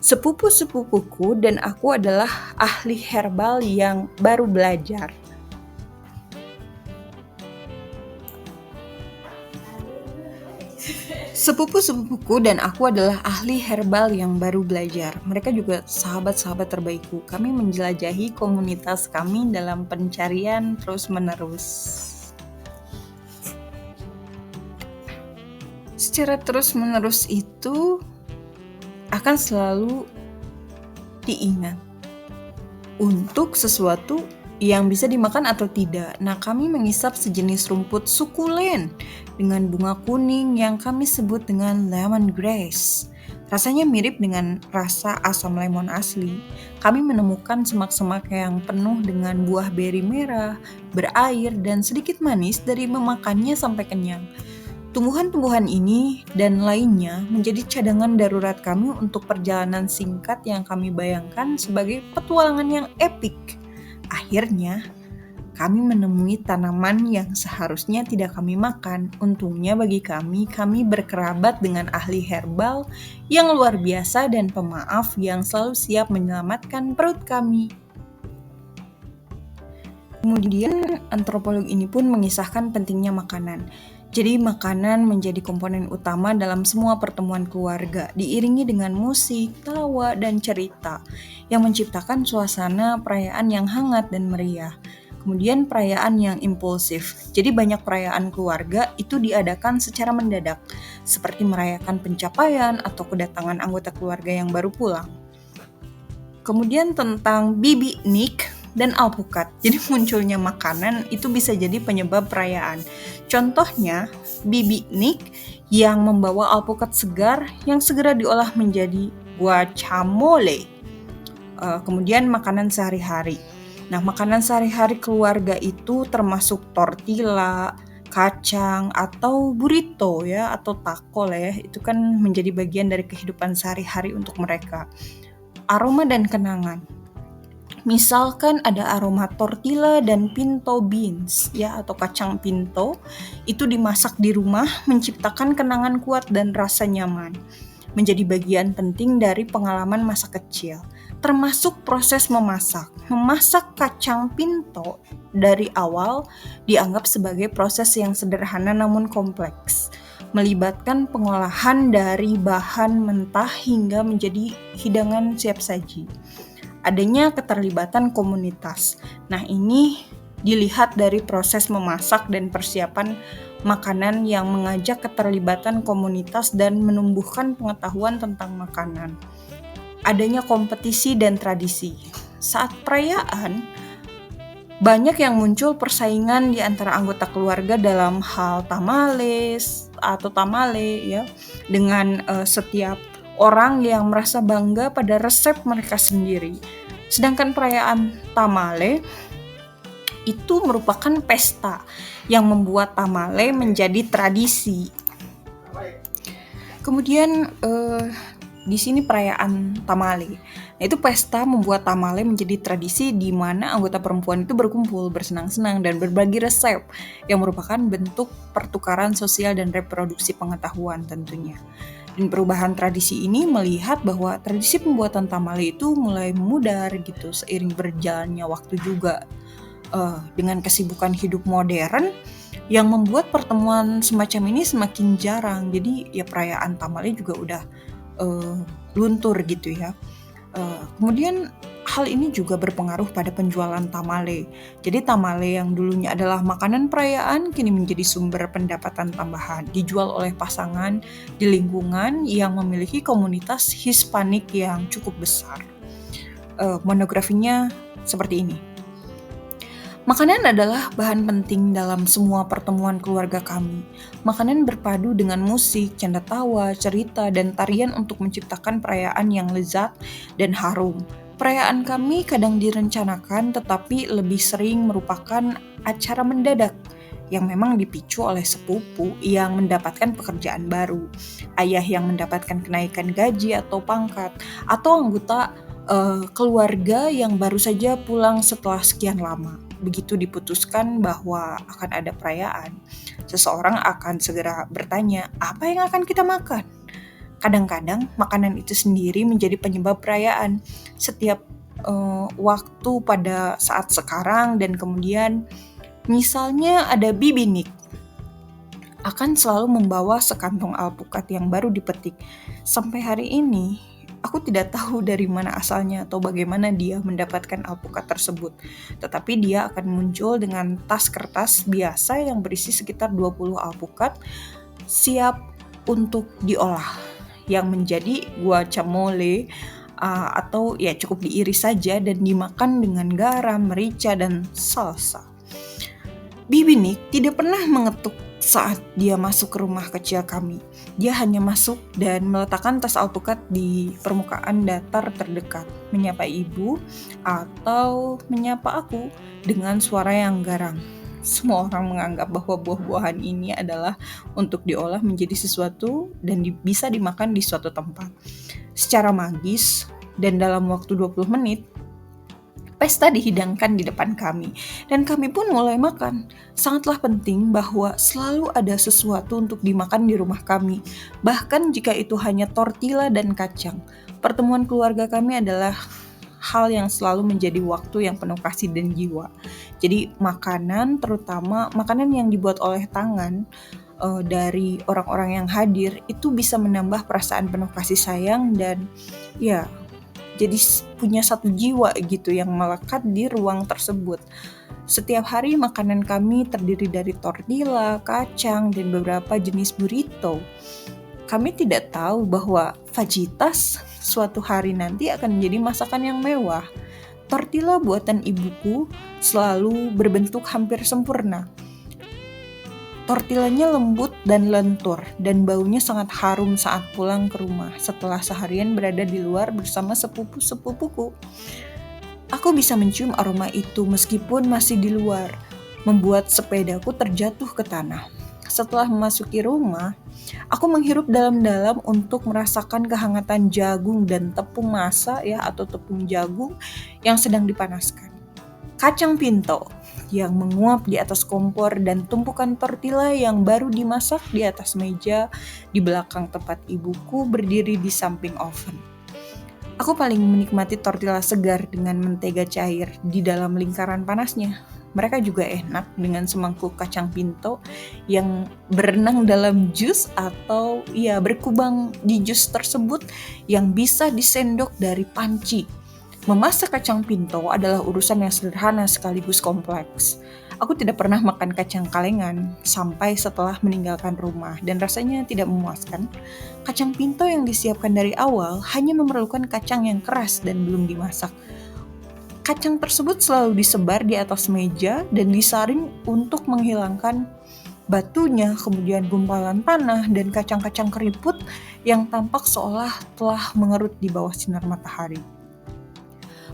Sepupu-sepupuku dan aku adalah ahli herbal yang baru belajar. Sepupu-sepupuku dan aku adalah ahli herbal yang baru belajar. Mereka juga sahabat-sahabat terbaikku. Kami menjelajahi komunitas kami dalam pencarian terus-menerus. Secara terus-menerus itu akan selalu diingat untuk sesuatu yang bisa dimakan atau tidak. Nah, kami mengisap sejenis rumput sukulen dengan bunga kuning yang kami sebut dengan lemongrass. Rasanya mirip dengan rasa asam lemon asli. Kami menemukan semak-semak yang penuh dengan buah beri merah, berair, dan sedikit manis dari memakannya sampai kenyang. Tumbuhan-tumbuhan ini dan lainnya menjadi cadangan darurat kami untuk perjalanan singkat yang kami bayangkan sebagai petualangan yang epik. Akhirnya, kami menemui tanaman yang seharusnya tidak kami makan. Untungnya bagi kami berkerabat dengan ahli herbal yang luar biasa dan pemaaf yang selalu siap menyelamatkan perut kami. Kemudian, antropolog ini pun mengisahkan pentingnya makanan. Jadi makanan menjadi komponen utama dalam semua pertemuan keluarga, diiringi dengan musik, tawa, dan cerita yang menciptakan suasana perayaan yang hangat dan meriah. Kemudian perayaan yang impulsif. Jadi banyak perayaan keluarga itu diadakan secara mendadak, seperti merayakan pencapaian atau kedatangan anggota keluarga yang baru pulang. Kemudian tentang Bibi Nick, dan alpukat. Jadi munculnya makanan itu bisa jadi penyebab perayaan. Contohnya, bibiknik yang membawa alpukat segar yang segera diolah menjadi guacamole. Kemudian makanan sehari-hari. Nah, makanan sehari-hari keluarga itu termasuk tortilla, kacang, atau burrito ya, atau taco lah ya. Itu kan menjadi bagian dari kehidupan sehari-hari untuk mereka. Aroma dan kenangan. Misalkan ada aroma tortilla dan pinto beans ya, atau kacang pinto, itu dimasak di rumah menciptakan kenangan kuat dan rasa nyaman. Menjadi bagian penting dari pengalaman masa kecil, termasuk proses memasak. Memasak kacang pinto dari awal dianggap sebagai proses yang sederhana namun kompleks, melibatkan pengolahan dari bahan mentah hingga menjadi hidangan siap saji. Adanya keterlibatan komunitas. Nah, ini dilihat dari proses memasak dan persiapan makanan yang mengajak keterlibatan komunitas dan menumbuhkan pengetahuan tentang makanan. Adanya kompetisi dan tradisi. Saat perayaan, banyak yang muncul persaingan di antara anggota keluarga dalam hal tamales atau tamale ya, dengan setiap orang yang merasa bangga pada resep mereka sendiri. Sedangkan perayaan tamale itu merupakan pesta yang membuat tamale menjadi tradisi. Kemudian di sini perayaan tamale. Nah, itu pesta membuat tamale menjadi tradisi di mana anggota perempuan itu berkumpul, bersenang-senang, dan berbagi resep yang merupakan bentuk pertukaran sosial dan reproduksi pengetahuan tentunya. Dan perubahan tradisi ini melihat bahwa tradisi pembuatan tamale itu mulai memudar gitu seiring berjalannya waktu juga, dengan kesibukan hidup modern yang membuat pertemuan semacam ini semakin jarang. Jadi ya perayaan tamale juga udah luntur gitu ya. Kemudian hal ini juga berpengaruh pada penjualan tamale. Jadi tamale yang dulunya adalah makanan perayaan kini menjadi sumber pendapatan tambahan, dijual oleh pasangan di lingkungan yang memiliki komunitas Hispanik yang cukup besar. Monografinya seperti ini. Makanan adalah bahan penting dalam semua pertemuan keluarga kami. Makanan berpadu dengan musik, canda tawa, cerita, dan tarian untuk menciptakan perayaan yang lezat dan harum. Perayaan kami kadang direncanakan tetapi lebih sering merupakan acara mendadak yang memang dipicu oleh sepupu yang mendapatkan pekerjaan baru, ayah yang mendapatkan kenaikan gaji atau pangkat, atau anggota keluarga yang baru saja pulang setelah sekian lama. Begitu diputuskan bahwa akan ada perayaan, seseorang akan segera bertanya, apa yang akan kita makan? Kadang-kadang makanan itu sendiri menjadi penyebab perayaan. Setiap waktu pada saat sekarang dan kemudian misalnya ada bibiknik, akan selalu membawa sekantong alpukat yang baru dipetik. Sampai hari ini, aku tidak tahu dari mana asalnya atau bagaimana dia mendapatkan alpukat tersebut. Tetapi dia akan muncul dengan tas kertas biasa yang berisi sekitar 20 alpukat siap untuk diolah yang menjadi guacamole, atau ya cukup diiris saja dan dimakan dengan garam, merica, dan salsa. Bibiknik tidak pernah mengetuk saat dia masuk ke rumah kecil kami. Dia hanya masuk dan meletakkan tas alpukat di permukaan datar terdekat, menyapa ibu atau menyapa aku dengan suara yang garang. Semua orang menganggap bahwa buah-buahan ini adalah untuk diolah menjadi sesuatu dan bisa dimakan di suatu tempat. Secara magis dan dalam waktu 20 menit, pesta dihidangkan di depan kami, dan kami pun mulai makan. Sangatlah penting bahwa selalu ada sesuatu untuk dimakan di rumah kami, bahkan jika itu hanya tortilla dan kacang. Pertemuan keluarga kami adalah hal yang selalu menjadi waktu yang penuh kasih dan jiwa. Jadi makanan, terutama makanan yang dibuat oleh tangan dari orang-orang yang hadir, itu bisa menambah perasaan penuh kasih sayang dan ya, jadi punya satu jiwa gitu yang melekat di ruang tersebut. Setiap hari makanan kami terdiri dari tortilla, kacang, dan beberapa jenis burrito. Kami tidak tahu bahwa fajitas suatu hari nanti akan menjadi masakan yang mewah. Tortilla buatan ibuku selalu berbentuk hampir sempurna. Tortillanya lembut dan lentur, dan baunya sangat harum saat pulang ke rumah setelah seharian berada di luar bersama sepupu-sepupuku. Aku bisa mencium aroma itu meskipun masih di luar, membuat sepedaku terjatuh ke tanah. Setelah memasuki rumah, aku menghirup dalam-dalam untuk merasakan kehangatan jagung dan tepung masak atau tepung jagung yang sedang dipanaskan. Kacang pinto yang menguap di atas kompor dan tumpukan tortilla yang baru dimasak di atas meja di belakang tempat ibuku berdiri di samping oven. Aku paling menikmati tortilla segar dengan mentega cair di dalam lingkaran panasnya. Mereka juga enak dengan semangkuk kacang pinto yang berenang dalam jus atau berkubang di jus tersebut yang bisa disendok dari panci. Memasak kacang pinto adalah urusan yang sederhana sekaligus kompleks. Aku tidak pernah makan kacang kalengan sampai setelah meninggalkan rumah dan rasanya tidak memuaskan. Kacang pinto yang disiapkan dari awal hanya memerlukan kacang yang keras dan belum dimasak. Kacang tersebut selalu disebar di atas meja dan disaring untuk menghilangkan batunya, kemudian gumpalan tanah dan kacang-kacang keriput yang tampak seolah telah mengerut di bawah sinar matahari.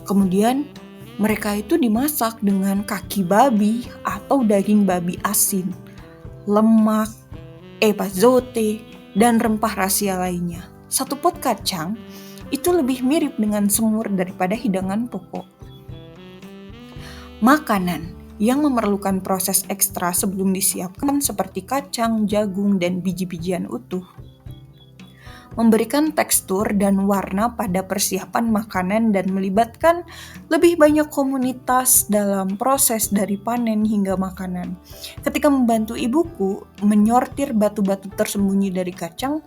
Kemudian mereka itu dimasak dengan kaki babi atau daging babi asin, lemak, epazote, dan rempah rahasia lainnya. Satu pot kacang itu lebih mirip dengan semur daripada hidangan pokok. Makanan yang memerlukan proses ekstra sebelum disiapkan seperti kacang, jagung, dan biji-bijian utuh memberikan tekstur dan warna pada persiapan makanan dan melibatkan lebih banyak komunitas dalam proses dari panen hingga makanan. Ketika membantu ibuku menyortir batu-batu tersembunyi dari kacang,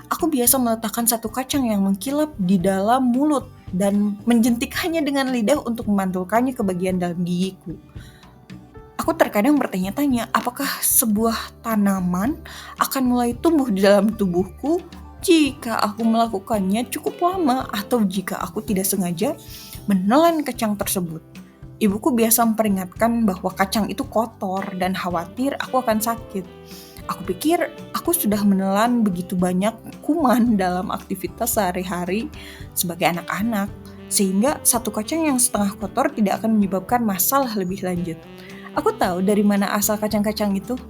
aku biasa meletakkan satu kacang yang mengkilap di dalam mulut dan menjentikannya dengan lidah untuk memantulkannya ke bagian dalam gigiku. Aku terkadang bertanya-tanya, apakah sebuah tanaman akan mulai tumbuh di dalam tubuhku jika aku melakukannya cukup lama atau jika aku tidak sengaja menelan kacang tersebut. Ibuku biasa memperingatkan bahwa kacang itu kotor dan khawatir aku akan sakit. Aku pikir aku sudah menelan begitu banyak kuman dalam aktivitas sehari-hari sebagai anak-anak, sehingga satu kacang yang setengah kotor tidak akan menyebabkan masalah lebih lanjut. Aku tahu dari mana asal kacang-kacang itu.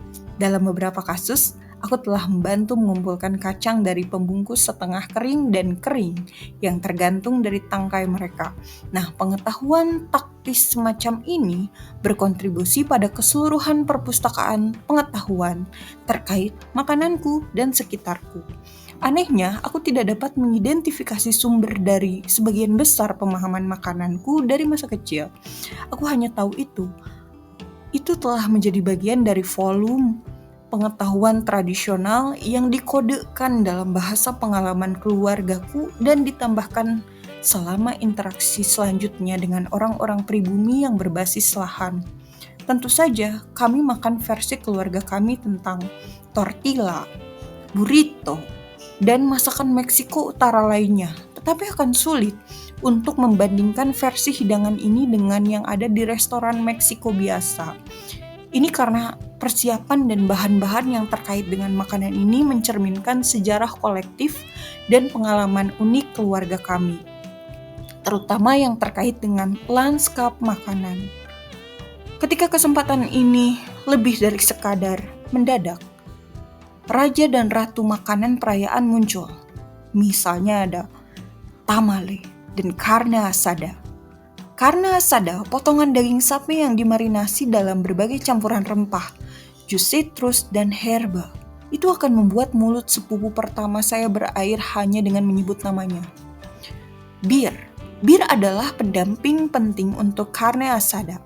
Dalam beberapa kasus, aku telah membantu mengumpulkan kacang dari pembungkus setengah kering dan kering yang tergantung dari tangkai mereka. Nah, pengetahuan taktis semacam ini berkontribusi pada keseluruhan perpustakaan pengetahuan terkait makananku dan sekitarku. Anehnya, aku tidak dapat mengidentifikasi sumber dari sebagian besar pemahaman makananku dari masa kecil. Aku hanya tahu itu telah menjadi bagian dari volume pengetahuan tradisional yang dikodekan dalam bahasa pengalaman keluargaku dan ditambahkan selama interaksi selanjutnya dengan orang-orang pribumi yang berbasis lahan. Tentu saja, kami makan versi keluarga kami tentang tortilla, burrito, dan masakan Meksiko Utara lainnya. Tetapi akan sulit untuk membandingkan versi hidangan ini dengan yang ada di restoran Meksiko biasa. Ini karena persiapan dan bahan-bahan yang terkait dengan makanan ini mencerminkan sejarah kolektif dan pengalaman unik keluarga kami, terutama yang terkait dengan lanskap makanan. Ketika kesempatan ini lebih dari sekadar mendadak, raja dan ratu makanan perayaan muncul. Misalnya ada tamale dan carne asada. Carne asada, potongan daging sapi yang dimarinasi dalam berbagai campuran rempah, jus citrus, dan herba. Itu akan membuat mulut sepupu pertama saya berair hanya dengan menyebut namanya. Bir adalah pendamping penting untuk carne asada.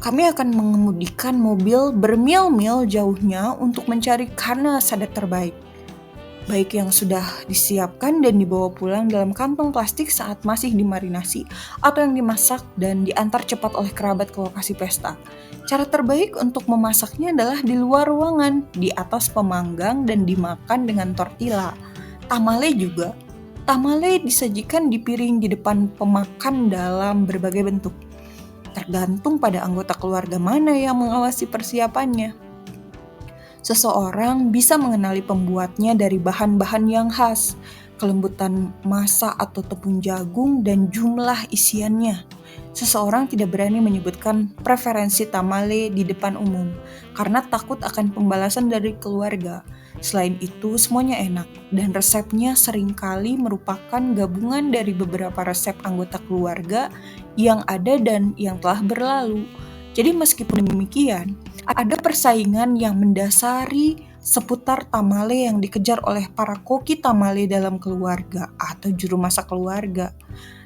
Kami akan mengemudikan mobil bermil-mil jauhnya untuk mencari carne asada terbaik. Baik yang sudah disiapkan dan dibawa pulang dalam kantong plastik saat masih dimarinasi, atau yang dimasak dan diantar cepat oleh kerabat ke lokasi pesta. Cara terbaik untuk memasaknya adalah di luar ruangan, di atas pemanggang dan dimakan dengan tortilla. Tamale juga Tamale disajikan di piring di depan pemakan dalam berbagai bentuk. Tergantung pada anggota keluarga mana yang mengawasi persiapannya. Seseorang bisa mengenali pembuatnya dari bahan-bahan yang khas, kelembutan masa atau tepung jagung, dan jumlah isiannya. Seseorang tidak berani menyebutkan preferensi tamale di depan umum karena takut akan pembalasan dari keluarga. Selain itu, semuanya enak dan resepnya seringkali merupakan gabungan dari beberapa resep anggota keluarga yang ada dan yang telah berlalu. Jadi meskipun demikian, ada persaingan yang mendasari seputar tamale yang dikejar oleh para koki tamale dalam keluarga atau juru masak keluarga.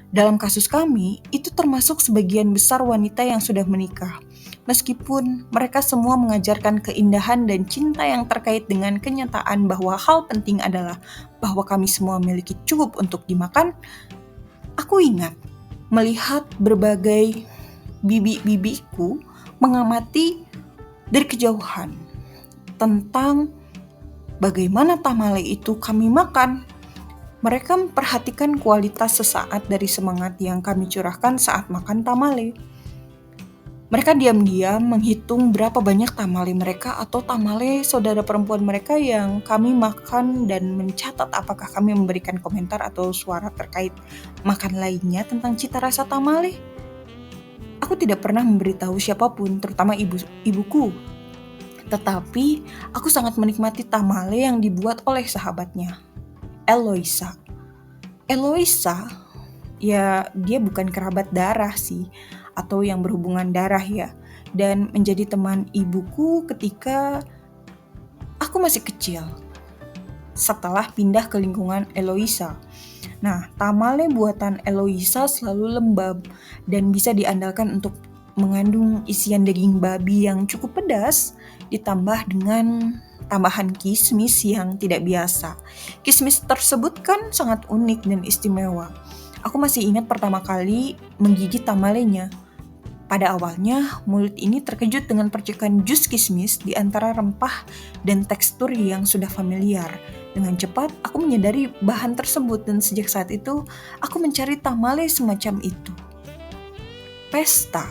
Dalam kasus kami, itu termasuk sebagian besar wanita yang sudah menikah. Meskipun mereka semua mengajarkan keindahan dan cinta yang terkait dengan kenyataan bahwa hal penting adalah bahwa kami semua memiliki cukup untuk dimakan, aku ingat melihat berbagai bibi-bibiku mengamati dari kejauhan tentang bagaimana tamale itu kami makan. Mereka memperhatikan kualitas sesaat dari semangat yang kami curahkan saat makan tamale. Mereka diam-diam menghitung berapa banyak tamale mereka atau tamale saudara perempuan mereka yang kami makan dan mencatat apakah kami memberikan komentar atau suara terkait makan lainnya tentang cita rasa tamale. Aku tidak pernah memberitahu siapapun, terutama ibuku. Tetapi aku sangat menikmati tamale yang dibuat oleh sahabatnya, Eloisa. Eloisa, ya dia bukan kerabat darah sih, atau yang berhubungan darah ya, dan menjadi teman ibuku ketika aku masih kecil, setelah pindah ke lingkungan Eloisa. Nah, tamale buatan Eloisa selalu lembab dan bisa diandalkan untuk mengandung isian daging babi yang cukup pedas, ditambah dengan tambahan kismis yang tidak biasa. Kismis tersebut kan sangat unik dan istimewa. Aku masih ingat pertama kali menggigit tamalenya. Pada awalnya, mulut ini terkejut dengan percikan jus kismis di antara rempah dan tekstur yang sudah familiar. Dengan cepat, aku menyadari bahan tersebut dan sejak saat itu, aku mencari tamale semacam itu. Pesta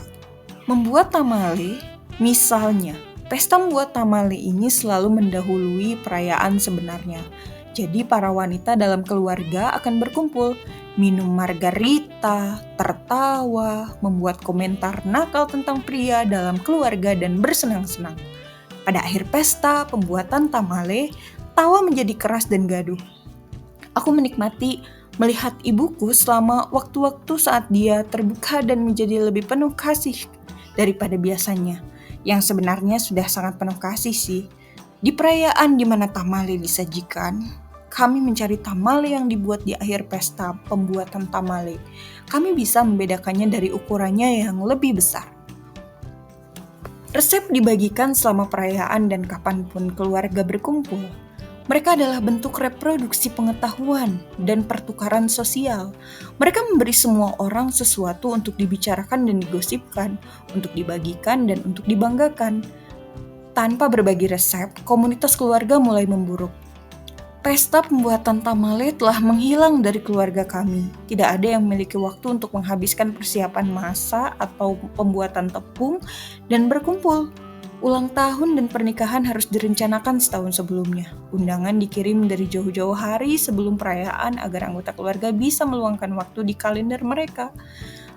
membuat tamale, misalnya, pesta membuat tamale ini selalu mendahului perayaan sebenarnya. Jadi para wanita dalam keluarga akan berkumpul, minum margarita, tertawa, membuat komentar nakal tentang pria dalam keluarga dan bersenang-senang. Pada akhir pesta pembuatan tamale, tawa menjadi keras dan gaduh. Aku menikmati melihat ibuku selama waktu-waktu saat dia terbuka dan menjadi lebih penuh kasih daripada biasanya, yang sebenarnya sudah sangat penuh kasih sih. Di perayaan di mana tamale disajikan, kami mencari tamale yang dibuat di akhir pesta pembuatan tamale. Kami bisa membedakannya dari ukurannya yang lebih besar. Resep dibagikan selama perayaan dan kapanpun keluarga berkumpul. Mereka adalah bentuk reproduksi pengetahuan dan pertukaran sosial. Mereka memberi semua orang sesuatu untuk dibicarakan dan digosipkan, untuk dibagikan dan untuk dibanggakan. Tanpa berbagi resep, komunitas keluarga mulai memburuk. Pesta pembuatan tamale telah menghilang dari keluarga kami. Tidak ada yang memiliki waktu untuk menghabiskan persiapan masak atau pembuatan tepung dan berkumpul. Ulang tahun dan pernikahan harus direncanakan setahun sebelumnya. Undangan dikirim dari jauh-jauh hari sebelum perayaan agar anggota keluarga bisa meluangkan waktu di kalender mereka.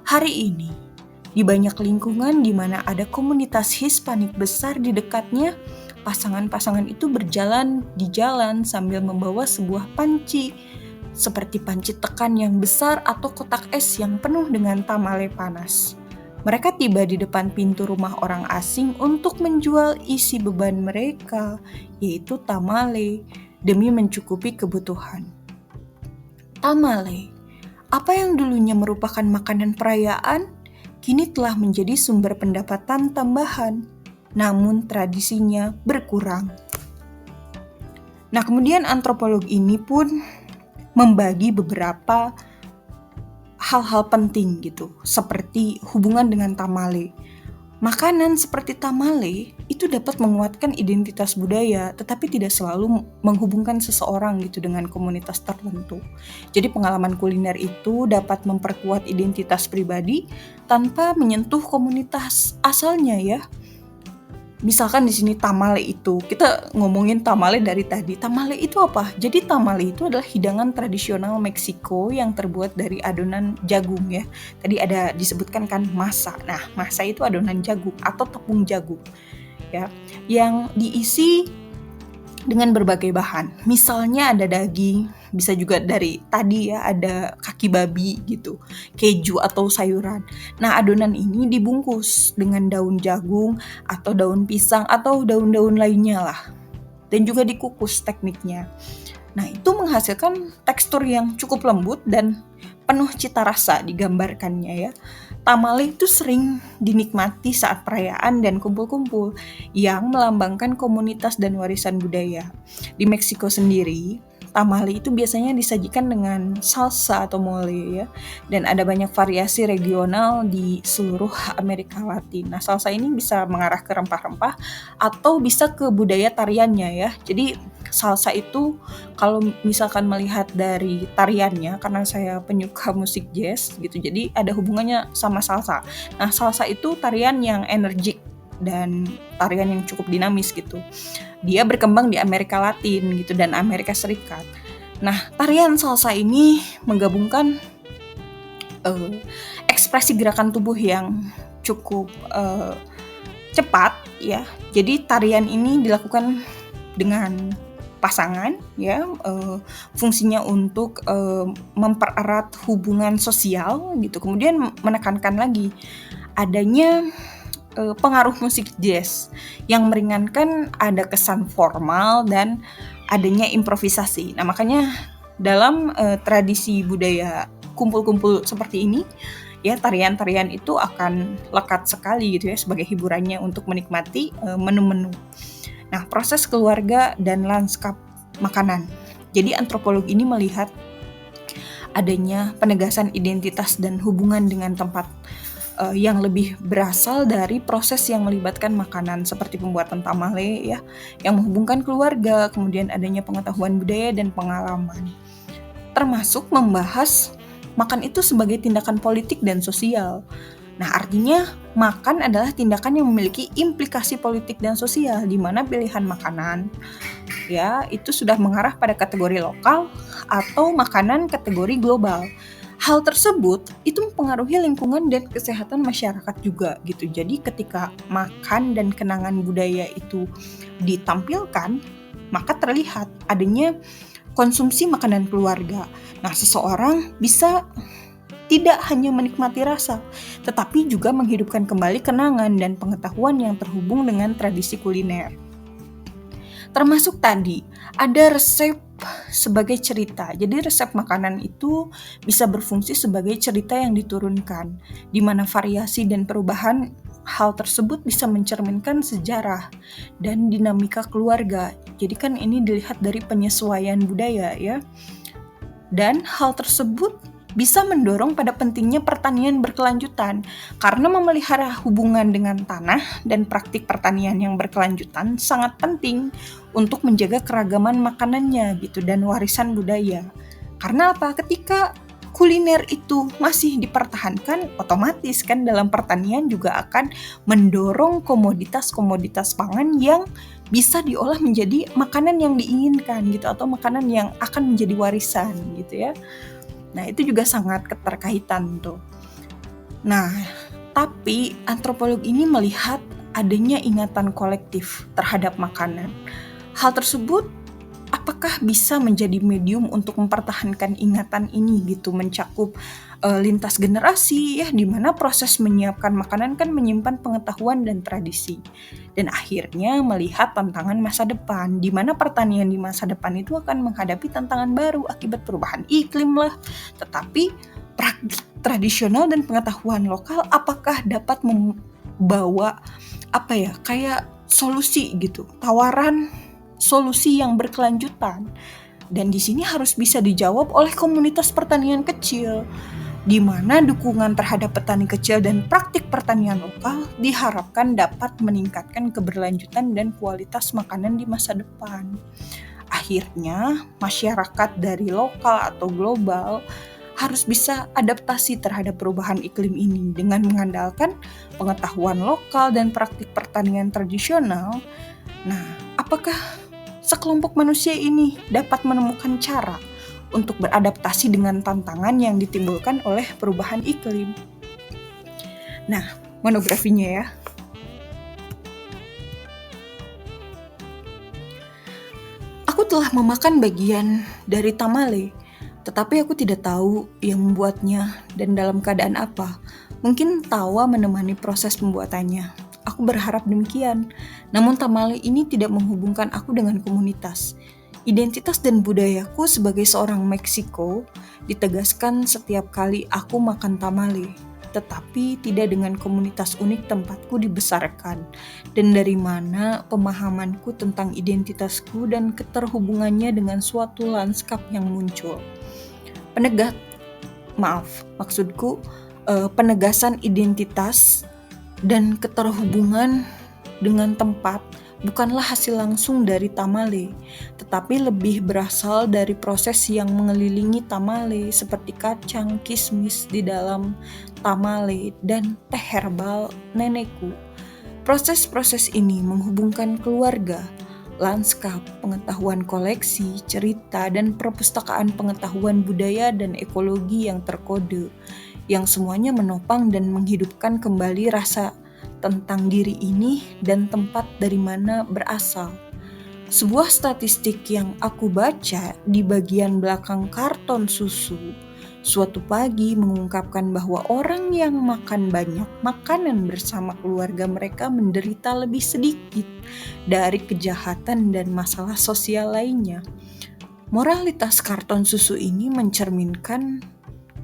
Hari ini, di banyak lingkungan di mana ada komunitas Hispanik besar di dekatnya, pasangan-pasangan itu berjalan di jalan sambil membawa sebuah panci, seperti panci tekan yang besar atau kotak es yang penuh dengan tamale panas. Mereka tiba di depan pintu rumah orang asing untuk menjual isi beban mereka, yaitu tamale, demi mencukupi kebutuhan. Tamale, apa yang dulunya merupakan makanan perayaan, kini telah menjadi sumber pendapatan tambahan, namun tradisinya berkurang. Nah, kemudian antropolog ini pun membagi beberapa hal-hal penting gitu, seperti hubungan dengan tamale. Makanan seperti tamale itu dapat menguatkan identitas budaya, tetapi tidak selalu menghubungkan seseorang gitu dengan komunitas tertentu. Jadi pengalaman kuliner itu dapat memperkuat identitas pribadi tanpa menyentuh komunitas asalnya ya. Misalkan di sini tamale itu, kita ngomongin tamale dari tadi. Tamale itu apa? Jadi tamale itu adalah hidangan tradisional Meksiko yang terbuat dari adonan jagung ya. Tadi ada disebutkan kan masa. Nah, masa itu adonan jagung atau tepung jagung ya, yang diisi dengan berbagai bahan. Misalnya ada daging, bisa juga dari tadi ya ada kaki babi gitu, keju atau sayuran. Nah, adonan ini dibungkus dengan daun jagung atau daun pisang atau daun-daun lainnya lah. Dan juga dikukus tekniknya. Nah, itu menghasilkan tekstur yang cukup lembut dan penuh cita rasa digambarkannya ya. Tamale itu sering dinikmati saat perayaan dan kumpul-kumpul yang melambangkan komunitas dan warisan budaya. Di Meksiko sendiri, tamale itu biasanya disajikan dengan salsa atau mole ya, dan ada banyak variasi regional di seluruh Amerika Latin. Nah, salsa ini bisa mengarah ke rempah-rempah atau bisa ke budaya tariannya ya. Jadi salsa itu kalau misalkan melihat dari tariannya, karena saya penyuka musik jazz gitu, jadi ada hubungannya sama salsa. Nah, salsa itu tarian yang energik dan tarian yang cukup dinamis gitu. Dia berkembang di Amerika Latin gitu dan Amerika Serikat. Nah, tarian salsa ini menggabungkan ekspresi gerakan tubuh yang cukup cepat ya. Jadi tarian ini dilakukan dengan pasangan ya, fungsinya untuk mempererat hubungan sosial gitu. Kemudian menekankan lagi adanya pengaruh musik jazz yang meringankan, ada kesan formal dan adanya improvisasi. Nah, makanya dalam tradisi budaya kumpul-kumpul seperti ini ya, tarian-tarian itu akan lekat sekali gitu ya sebagai hiburannya untuk menikmati menu-menu. Nah, proses keluarga dan lanskap makanan. Jadi antropolog ini melihat adanya penegasan identitas dan hubungan dengan tempat yang lebih berasal dari proses yang melibatkan makanan seperti pembuatan tamale ya, yang menghubungkan keluarga, kemudian adanya pengetahuan budaya dan pengalaman. Termasuk membahas makan itu sebagai tindakan politik dan sosial. Nah, artinya makan adalah tindakan yang memiliki implikasi politik dan sosial, di mana pilihan makanan ya itu sudah mengarah pada kategori lokal atau makanan kategori global. Hal tersebut itu mempengaruhi lingkungan dan kesehatan masyarakat juga gitu. Jadi ketika makan dan kenangan budaya itu ditampilkan, maka terlihat adanya konsumsi makanan keluarga. Nah, seseorang bisa tidak hanya menikmati rasa, tetapi juga menghidupkan kembali kenangan dan pengetahuan yang terhubung dengan tradisi kuliner. Termasuk tadi, ada resep sebagai cerita. Jadi resep makanan itu bisa berfungsi sebagai cerita yang diturunkan, di mana variasi dan perubahan hal tersebut bisa mencerminkan sejarah dan dinamika keluarga. Jadi kan ini dilihat dari penyesuaian budaya ya. Dan hal tersebut bisa mendorong pada pentingnya pertanian berkelanjutan karena memelihara hubungan dengan tanah dan praktik pertanian yang berkelanjutan sangat penting untuk menjaga keragaman makanannya gitu dan warisan budaya. Karena apa? Ketika kuliner itu masih dipertahankan, otomatis kan dalam pertanian juga akan mendorong komoditas-komoditas pangan yang bisa diolah menjadi makanan yang diinginkan gitu atau makanan yang akan menjadi warisan gitu ya. Nah, itu juga sangat keterkaitan tuh. Nah, tapi antropolog ini melihat adanya ingatan kolektif terhadap makanan. Hal tersebut apakah bisa menjadi medium untuk mempertahankan ingatan ini gitu, mencakup lintas generasi ya, di mana proses menyiapkan makanan kan menyimpan pengetahuan dan tradisi. Dan akhirnya melihat tantangan masa depan, di mana pertanian di masa depan itu akan menghadapi tantangan baru akibat perubahan iklim lah. Tetapi praktik tradisional dan pengetahuan lokal apakah dapat membawa kayak solusi gitu, tawaran solusi yang berkelanjutan. Dan di sini harus bisa dijawab oleh komunitas pertanian kecil. di mana dukungan terhadap petani kecil dan praktik pertanian lokal diharapkan dapat meningkatkan keberlanjutan dan kualitas makanan di masa depan. Akhirnya, masyarakat dari lokal atau global harus bisa adaptasi terhadap perubahan iklim ini dengan mengandalkan pengetahuan lokal dan praktik pertanian tradisional. Nah, apakah sekelompok manusia ini dapat menemukan cara untuk beradaptasi dengan tantangan yang ditimbulkan oleh perubahan iklim? Nah, monografinya ya. Aku telah memakan bagian dari tamale, tetapi aku tidak tahu yang membuatnya dan dalam keadaan apa. Mungkin tawa menemani proses pembuatannya. Aku berharap demikian. Namun tamale ini tidak menghubungkan aku dengan komunitas. Identitas dan budayaku sebagai seorang Meksiko ditegaskan setiap kali aku makan tamale, tetapi tidak dengan komunitas unik tempatku dibesarkan, dan dari mana pemahamanku tentang identitasku dan keterhubungannya dengan suatu lanskap yang muncul. Penegasan identitas dan keterhubungan dengan tempat bukanlah hasil langsung dari tamale, tetapi lebih berasal dari proses yang mengelilingi tamale seperti kacang, kismis di dalam tamale, dan teh herbal nenekku. Proses-proses ini menghubungkan keluarga, lanskap, pengetahuan koleksi, cerita, dan perpustakaan pengetahuan budaya dan ekologi yang terkode, yang semuanya menopang dan menghidupkan kembali rasa tentang diri ini dan tempat dari mana berasal. Sebuah statistik yang aku baca di bagian belakang karton susu suatu pagi mengungkapkan bahwa orang yang makan banyak makanan bersama keluarga mereka menderita lebih sedikit dari kejahatan dan masalah sosial lainnya. Moralitas karton susu ini mencerminkan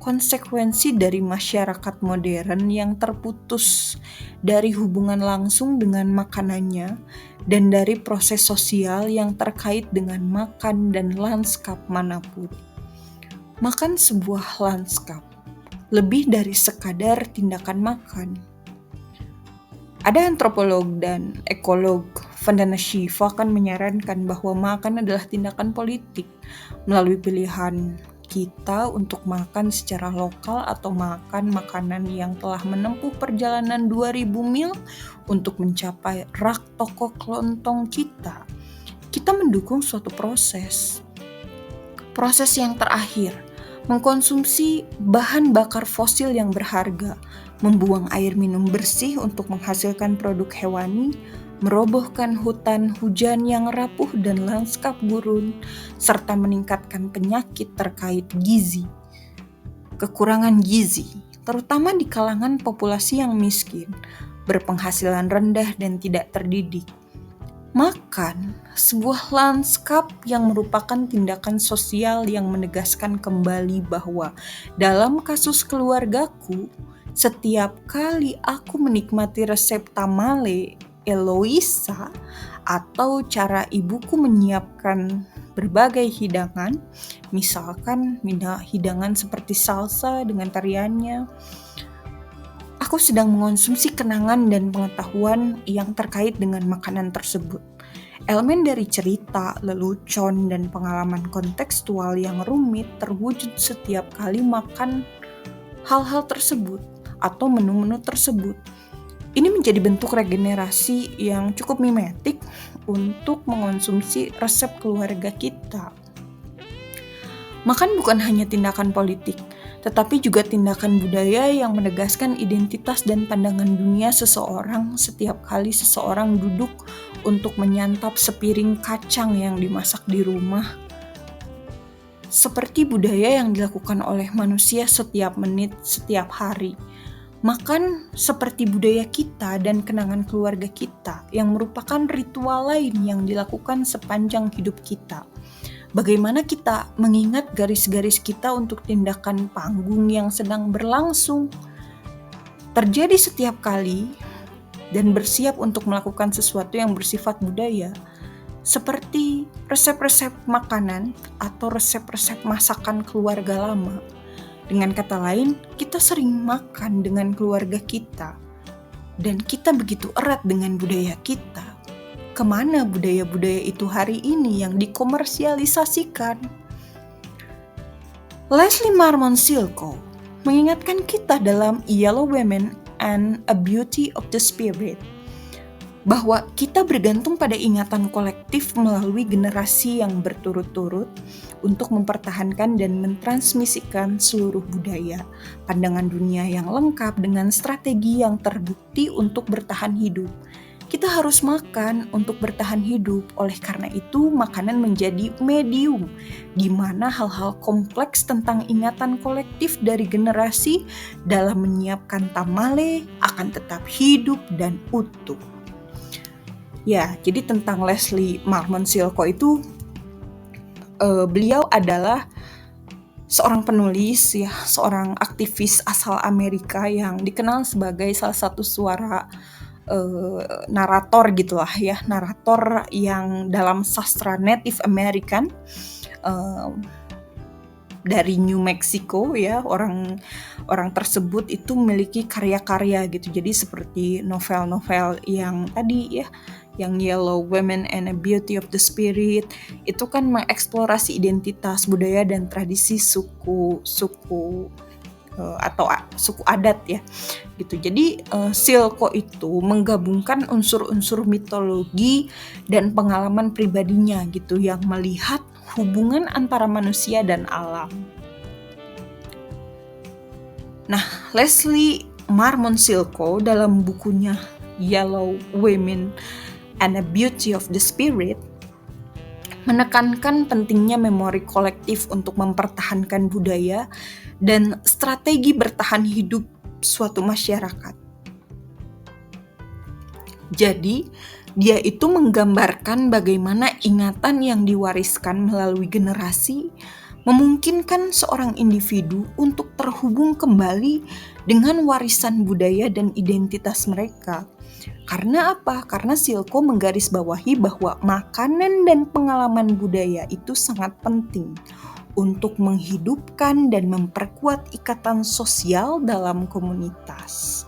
konsekuensi dari masyarakat modern yang terputus dari hubungan langsung dengan makanannya dan dari proses sosial yang terkait dengan makan dan lanskap manapun. Makan sebuah lanskap lebih dari sekadar tindakan makan. Ada antropolog dan ekolog Vandana Shiva akan menyarankan bahwa makan adalah tindakan politik melalui pilihan kita untuk makan secara lokal atau makan makanan yang telah menempuh perjalanan 2000 mil untuk mencapai rak toko kelontong kita. Kita mendukung suatu proses yang terakhir, mengkonsumsi bahan bakar fosil yang berharga, membuang air minum bersih untuk menghasilkan produk hewani, merobohkan hutan hujan yang rapuh dan lanskap gurun, serta meningkatkan penyakit terkait gizi. Kekurangan gizi, terutama di kalangan populasi yang miskin, berpenghasilan rendah dan tidak terdidik. Makan sebuah lanskap yang merupakan tindakan sosial yang menegaskan kembali bahwa dalam kasus keluargaku, setiap kali aku menikmati resep tamale Eloisa atau cara ibuku menyiapkan berbagai hidangan, misalkan hidangan seperti salsa dengan tariannya, aku sedang mengonsumsi kenangan dan pengetahuan yang terkait dengan makanan tersebut. Elemen dari cerita, lelucon, dan pengalaman kontekstual yang rumit terwujud setiap kali makan hal-hal tersebut atau menu-menu tersebut. Ini menjadi bentuk regenerasi yang cukup mimetik untuk mengonsumsi resep keluarga kita. Makan bukan hanya tindakan politik, tetapi juga tindakan budaya yang menegaskan identitas dan pandangan dunia seseorang setiap kali seseorang duduk untuk menyantap sepiring kacang yang dimasak di rumah. Seperti budaya yang dilakukan oleh manusia setiap menit, setiap hari. Makan seperti budaya kita dan kenangan keluarga kita yang merupakan ritual lain yang dilakukan sepanjang hidup kita. Bagaimana kita mengingat garis-garis kita untuk tindakan panggung yang sedang berlangsung, terjadi setiap kali, dan bersiap untuk melakukan sesuatu yang bersifat budaya, seperti resep-resep makanan atau resep-resep masakan keluarga lama Dengan kata lain, kita sering makan dengan keluarga kita, dan kita begitu erat dengan budaya kita. Kemana budaya-budaya itu hari ini yang dikomersialisasikan? Leslie Marmon Silko mengingatkan kita dalam Yellow Women and a Beauty of the Spirit bahwa kita bergantung pada ingatan kolektif melalui generasi yang berturut-turut untuk mempertahankan dan mentransmisikan seluruh budaya, pandangan dunia yang lengkap dengan strategi yang terbukti untuk bertahan hidup. Kita harus makan untuk bertahan hidup, oleh karena itu makanan menjadi medium di mana hal-hal kompleks tentang ingatan kolektif dari generasi dalam menyiapkan tamale akan tetap hidup dan utuh. Ya, jadi tentang Leslie Marmon Silko itu, beliau adalah seorang penulis, ya, seorang aktivis asal Amerika yang dikenal sebagai salah satu suara narator gitulah ya, narator yang dalam sastra Native American dari New Mexico ya. Orang tersebut itu memiliki karya-karya gitu. Jadi seperti novel-novel yang tadi ya, yang Yellow Women and a Beauty of the Spirit, itu kan mengeksplorasi identitas budaya dan tradisi suku atau suku adat ya gitu. Jadi Silko itu menggabungkan unsur-unsur mitologi dan pengalaman pribadinya gitu yang melihat hubungan antara manusia dan alam. Nah, Leslie Marmon Silko dalam bukunya Yellow Women and a Beauty of the Spirit menekankan pentingnya memori kolektif untuk mempertahankan budaya dan strategi bertahan hidup suatu masyarakat. Jadi, dia itu menggambarkan bagaimana ingatan yang diwariskan melalui generasi memungkinkan seorang individu untuk terhubung kembali dengan warisan budaya dan identitas mereka. Karena apa? Karena Silko menggarisbawahi bahwa makanan dan pengalaman budaya itu sangat penting untuk menghidupkan dan memperkuat ikatan sosial dalam komunitas.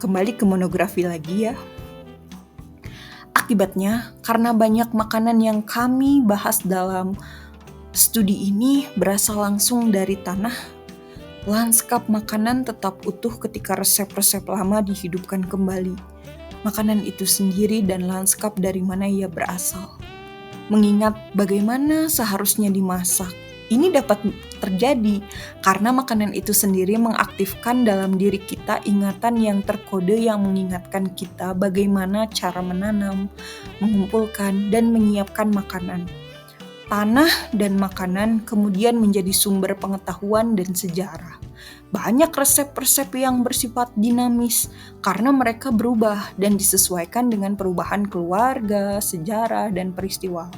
Kembali ke monografi lagi ya. Akibatnya, karena banyak makanan yang kami bahas dalam studi ini berasal langsung dari tanah, lanskap makanan tetap utuh ketika resep-resep lama dihidupkan kembali. Makanan itu sendiri dan lanskap dari mana ia berasal. Mengingat bagaimana seharusnya dimasak. Ini dapat terjadi karena makanan itu sendiri mengaktifkan dalam diri kita ingatan yang terkode yang mengingatkan kita bagaimana cara menanam, mengumpulkan, dan menyiapkan makanan. Tanah dan makanan kemudian menjadi sumber pengetahuan dan sejarah. Banyak resep-resep yang bersifat dinamis karena mereka berubah dan disesuaikan dengan perubahan keluarga, sejarah, dan peristiwa.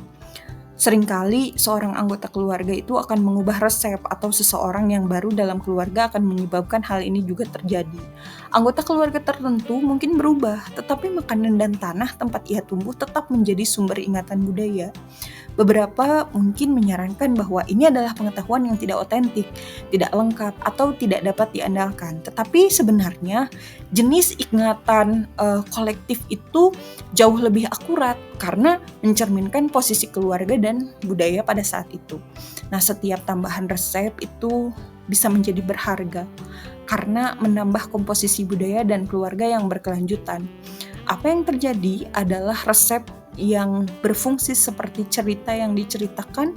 Seringkali seorang anggota keluarga itu akan mengubah resep atau seseorang yang baru dalam keluarga akan menyebabkan hal ini juga terjadi. Anggota keluarga tertentu mungkin berubah, tetapi makanan dan tanah tempat ia tumbuh tetap menjadi sumber ingatan budaya. Beberapa mungkin menyarankan bahwa ini adalah pengetahuan yang tidak otentik, tidak lengkap, atau tidak dapat diandalkan. Tetapi sebenarnya jenis ingatan kolektif itu jauh lebih akurat karena mencerminkan posisi keluarga dan budaya pada saat itu. Nah, setiap tambahan resep itu bisa menjadi berharga karena menambah komposisi budaya dan keluarga yang berkelanjutan. Apa yang terjadi adalah resep yang berfungsi seperti cerita yang diceritakan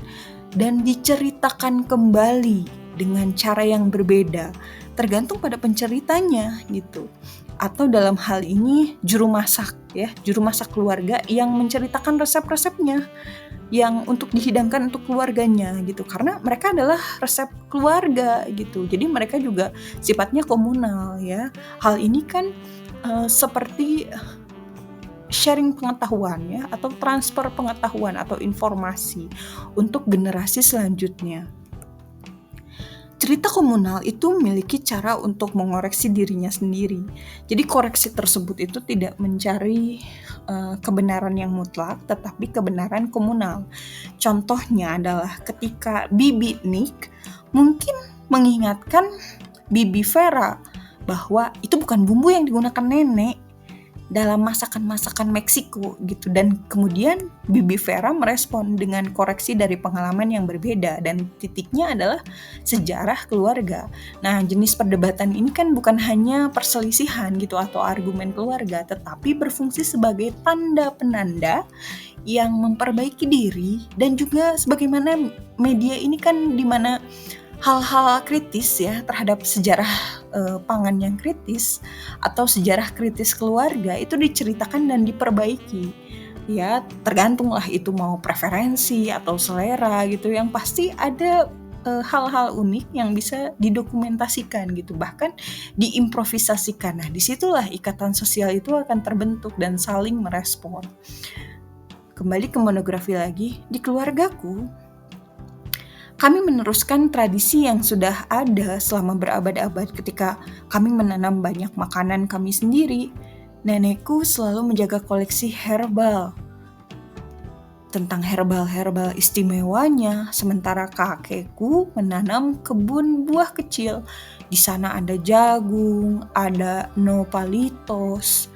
dan diceritakan kembali dengan cara yang berbeda, tergantung pada penceritanya gitu. Atau dalam hal ini juru masak keluarga yang menceritakan resep-resepnya yang untuk dihidangkan untuk keluarganya gitu, karena mereka adalah resep keluarga gitu. Jadi mereka juga sifatnya komunal ya. Hal ini kan seperti sharing pengetahuan ya, atau transfer pengetahuan atau informasi untuk generasi selanjutnya. Cerita komunal itu memiliki cara untuk mengoreksi dirinya sendiri. Jadi koreksi tersebut itu tidak mencari kebenaran yang mutlak, tetapi kebenaran komunal. Contohnya adalah ketika Bibi Nick mungkin mengingatkan Bibi Vera bahwa itu bukan bumbu yang digunakan nenek dalam masakan-masakan Meksiko gitu, dan kemudian Bibi Vera merespon dengan koreksi dari pengalaman yang berbeda, dan titiknya adalah sejarah keluarga. Nah, jenis perdebatan ini kan bukan hanya perselisihan gitu atau argumen keluarga, tetapi berfungsi sebagai tanda penanda yang memperbaiki diri, dan juga sebagaimana media ini kan dimana hal-hal kritis ya terhadap sejarah pangan yang kritis atau sejarah kritis keluarga itu diceritakan dan diperbaiki. Ya, tergantunglah itu mau preferensi atau selera gitu, yang pasti ada hal-hal unik yang bisa didokumentasikan gitu, bahkan diimprovisasikan. Nah, disitulah ikatan sosial itu akan terbentuk dan saling merespon. Kembali ke monografi lagi, di keluargaku kami meneruskan tradisi yang sudah ada selama berabad-abad. Ketika kami menanam banyak makanan kami sendiri, nenekku selalu menjaga koleksi herbal. Tentang herbal-herbal istimewanya, sementara kakekku menanam kebun buah kecil. Di sana ada jagung, ada nopalitos,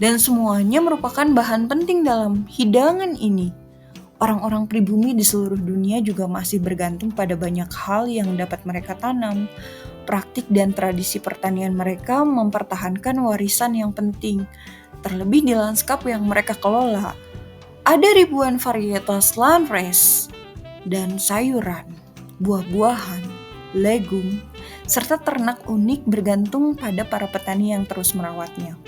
dan semuanya merupakan bahan penting dalam hidangan ini. Orang-orang pribumi di seluruh dunia juga masih bergantung pada banyak hal yang dapat mereka tanam. Praktik dan tradisi pertanian mereka mempertahankan warisan yang penting, terlebih di lanskap yang mereka kelola. Ada ribuan varietas lanfres dan sayuran, buah-buahan, legum, serta ternak unik bergantung pada para petani yang terus merawatnya.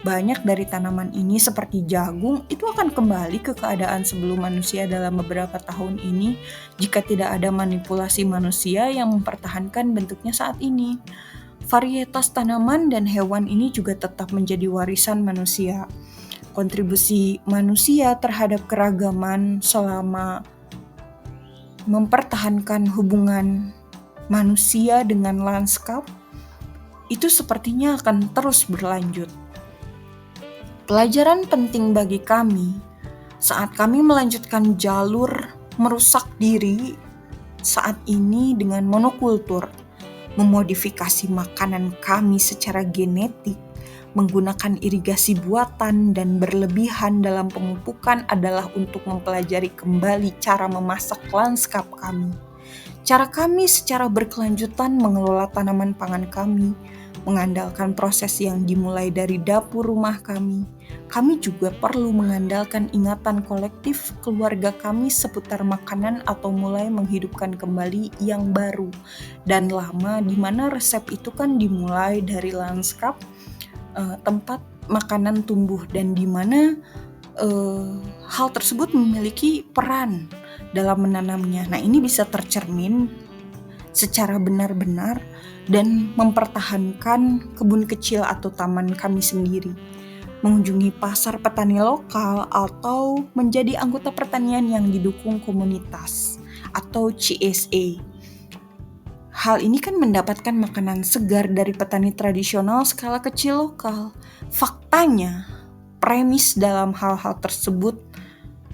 Banyak dari tanaman ini seperti jagung itu akan kembali ke keadaan sebelum manusia dalam beberapa tahun ini jika tidak ada manipulasi manusia yang mempertahankan bentuknya saat ini. Varietas tanaman dan hewan ini juga tetap menjadi warisan manusia. Kontribusi manusia terhadap keragaman selama mempertahankan hubungan manusia dengan lanskap itu sepertinya akan terus berlanjut. Pelajaran penting bagi kami saat kami melanjutkan jalur merusak diri saat ini dengan monokultur, memodifikasi makanan kami secara genetik, menggunakan irigasi buatan dan berlebihan dalam pemupukan adalah untuk mempelajari kembali cara memasak lanskap kami. Cara kami secara berkelanjutan mengelola tanaman pangan kami, mengandalkan proses yang dimulai dari dapur rumah kami. Kami juga perlu mengandalkan ingatan kolektif keluarga kami seputar makanan atau mulai menghidupkan kembali yang baru dan lama, di mana resep itu kan dimulai dari lanskap tempat makanan tumbuh, dan di mana hal tersebut memiliki peran dalam menanamnya. Nah, ini bisa tercermin secara benar-benar dan mempertahankan kebun kecil atau taman kami sendiri, mengunjungi pasar petani lokal, atau menjadi anggota pertanian yang didukung komunitas atau CSA. Hal ini kan mendapatkan makanan segar dari petani tradisional skala kecil lokal. Faktanya, premis dalam hal-hal tersebut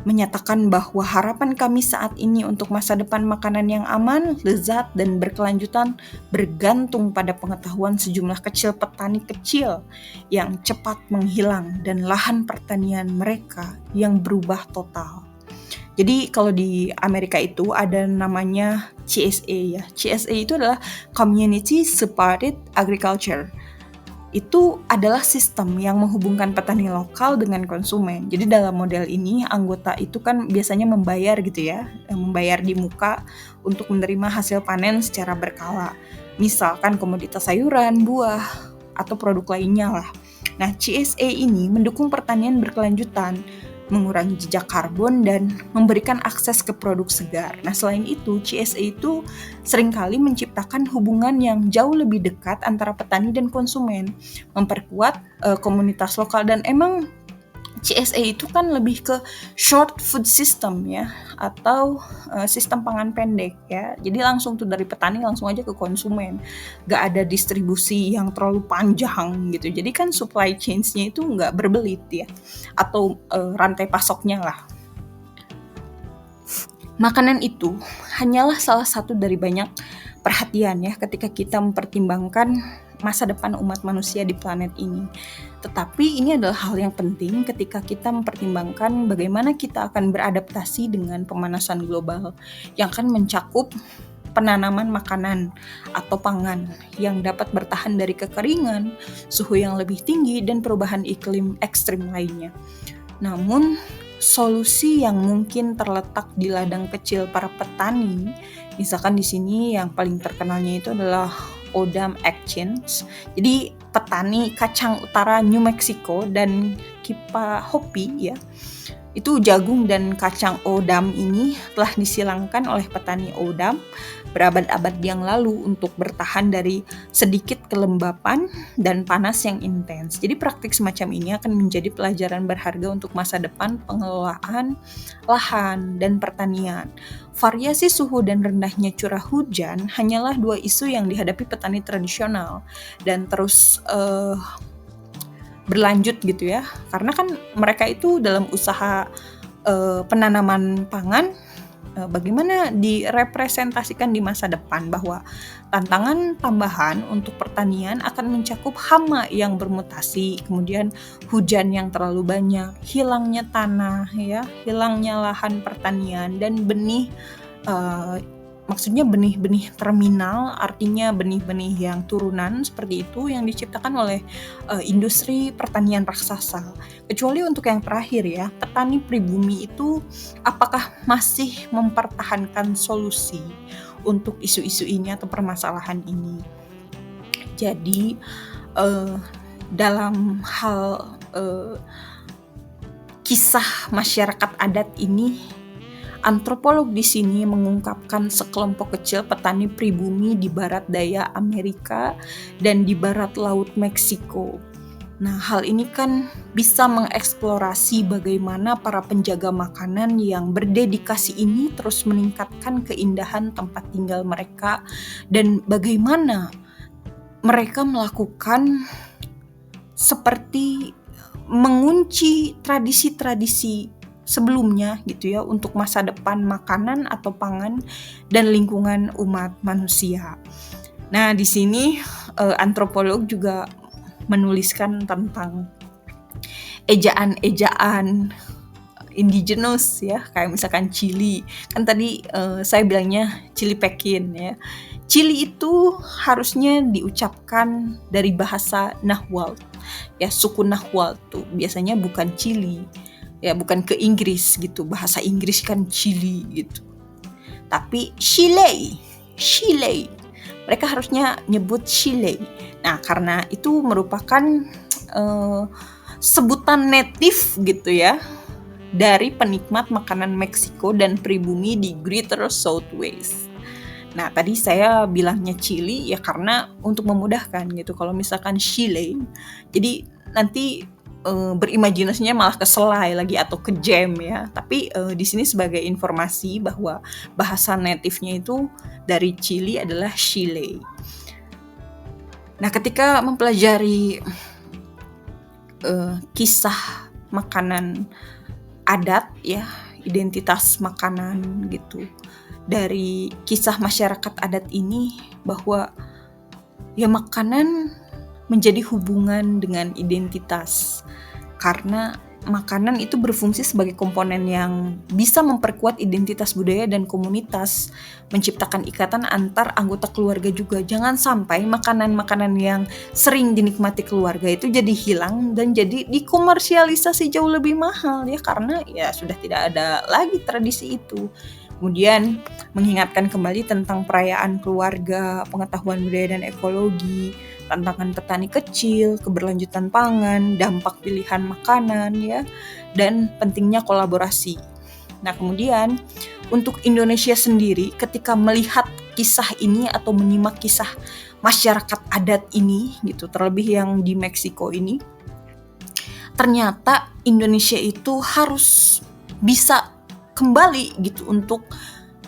menyatakan bahwa harapan kami saat ini untuk masa depan makanan yang aman, lezat, dan berkelanjutan bergantung pada pengetahuan sejumlah kecil petani kecil yang cepat menghilang dan lahan pertanian mereka yang berubah total. Jadi kalau di Amerika itu ada namanya CSA ya. CSA itu adalah Community Supported Agriculture. Itu adalah sistem yang menghubungkan petani lokal dengan konsumen. Jadi dalam model ini anggota itu kan biasanya membayar gitu ya, membayar di muka untuk menerima hasil panen secara berkala. Misalkan komoditas sayuran, buah, atau produk lainnya lah. Nah, CSA ini mendukung pertanian berkelanjutan, mengurangi jejak karbon, dan memberikan akses ke produk segar. Nah, selain itu, CSA itu seringkali menciptakan hubungan yang jauh lebih dekat antara petani dan konsumen, memperkuat komunitas lokal, dan emang CSA itu kan lebih ke short food system ya, atau sistem pangan pendek ya. Jadi langsung tuh dari petani langsung aja ke konsumen. Nggak ada distribusi yang terlalu panjang gitu. Jadi kan supply chains-nya itu nggak berbelit ya, atau rantai pasoknya lah. Makanan itu hanyalah salah satu dari banyak perhatian ya ketika kita mempertimbangkan masa depan umat manusia di planet ini. Tetapi ini adalah hal yang penting ketika kita mempertimbangkan bagaimana kita akan beradaptasi dengan pemanasan global yang akan mencakup penanaman makanan atau pangan yang dapat bertahan dari kekeringan, suhu yang lebih tinggi, dan perubahan iklim ekstrim lainnya. Namun, solusi yang mungkin terletak di ladang kecil para petani, misalkan di sini yang paling terkenalnya itu adalah Odam Exchange. Jadi petani kacang utara New Mexico dan Kipa Hopi ya, itu jagung dan kacang Odam ini telah disilangkan oleh petani Odam berabad-abad yang lalu untuk bertahan dari sedikit kelembapan dan panas yang intens. Jadi praktik semacam ini akan menjadi pelajaran berharga untuk masa depan pengelolaan lahan dan pertanian. Variasi suhu dan rendahnya curah hujan hanyalah dua isu yang dihadapi petani tradisional dan terus berlanjut gitu ya. Karena kan mereka itu dalam usaha penanaman pangan bagaimana direpresentasikan di masa depan bahwa tantangan tambahan untuk pertanian akan mencakup hama yang bermutasi, kemudian hujan yang terlalu banyak, hilangnya tanah ya, hilangnya lahan pertanian dan benih maksudnya benih-benih terminal, artinya benih-benih yang turunan seperti itu yang diciptakan oleh industri pertanian raksasa. Kecuali untuk yang terakhir ya, petani pribumi itu apakah masih mempertahankan solusi untuk isu-isu ini atau permasalahan ini. Jadi dalam hal kisah masyarakat adat ini, antropolog di sini mengungkapkan sekelompok kecil petani pribumi di barat daya Amerika dan di barat laut Meksiko. Nah, hal ini kan bisa mengeksplorasi bagaimana para penjaga makanan yang berdedikasi ini terus meningkatkan keindahan tempat tinggal mereka dan bagaimana mereka melakukan seperti mengunci tradisi-tradisi sebelumnya gitu ya untuk masa depan makanan atau pangan dan lingkungan umat manusia. Nah, di sini antropolog juga menuliskan tentang ejaan-ejaan indigenous ya, kayak misalkan Chili. Kan tadi saya bilangnya Chili Pekin ya. Chili itu harusnya diucapkan dari bahasa Nahuatl. Ya, suku Nahuatl tuh biasanya bukan Chili. Ya, bukan ke Inggris gitu, bahasa Inggris kan Chili gitu. Tapi Chile. Mereka harusnya nyebut Chile. Nah, karena itu merupakan sebutan native gitu ya, dari penikmat makanan Meksiko dan pribumi di Greater Southwest. Nah, tadi saya bilangnya Chili ya karena untuk memudahkan gitu. Kalau misalkan Chile, jadi nanti berimajinasinya malah ke selai lagi atau ke jam ya. Tapi di sini sebagai informasi bahwa bahasa native-nya itu dari Chili adalah Chile. Nah, ketika mempelajari kisah makanan adat ya, identitas makanan gitu, dari kisah masyarakat adat ini bahwa ya makanan menjadi hubungan dengan identitas karena makanan itu berfungsi sebagai komponen yang bisa memperkuat identitas budaya dan komunitas, menciptakan ikatan antar anggota keluarga juga. Jangan sampai makanan-makanan yang sering dinikmati keluarga itu jadi hilang dan jadi dikomersialisasi jauh lebih mahal ya, karena ya sudah tidak ada lagi tradisi itu. Kemudian mengingatkan kembali tentang perayaan keluarga, pengetahuan budaya dan ekologi, tantangan petani kecil, keberlanjutan pangan, dampak pilihan makanan ya, dan pentingnya kolaborasi. Nah, kemudian untuk Indonesia sendiri ketika melihat kisah ini atau menyimak kisah masyarakat adat ini gitu, terlebih yang di Meksiko ini, ternyata Indonesia itu harus bisa kembali gitu untuk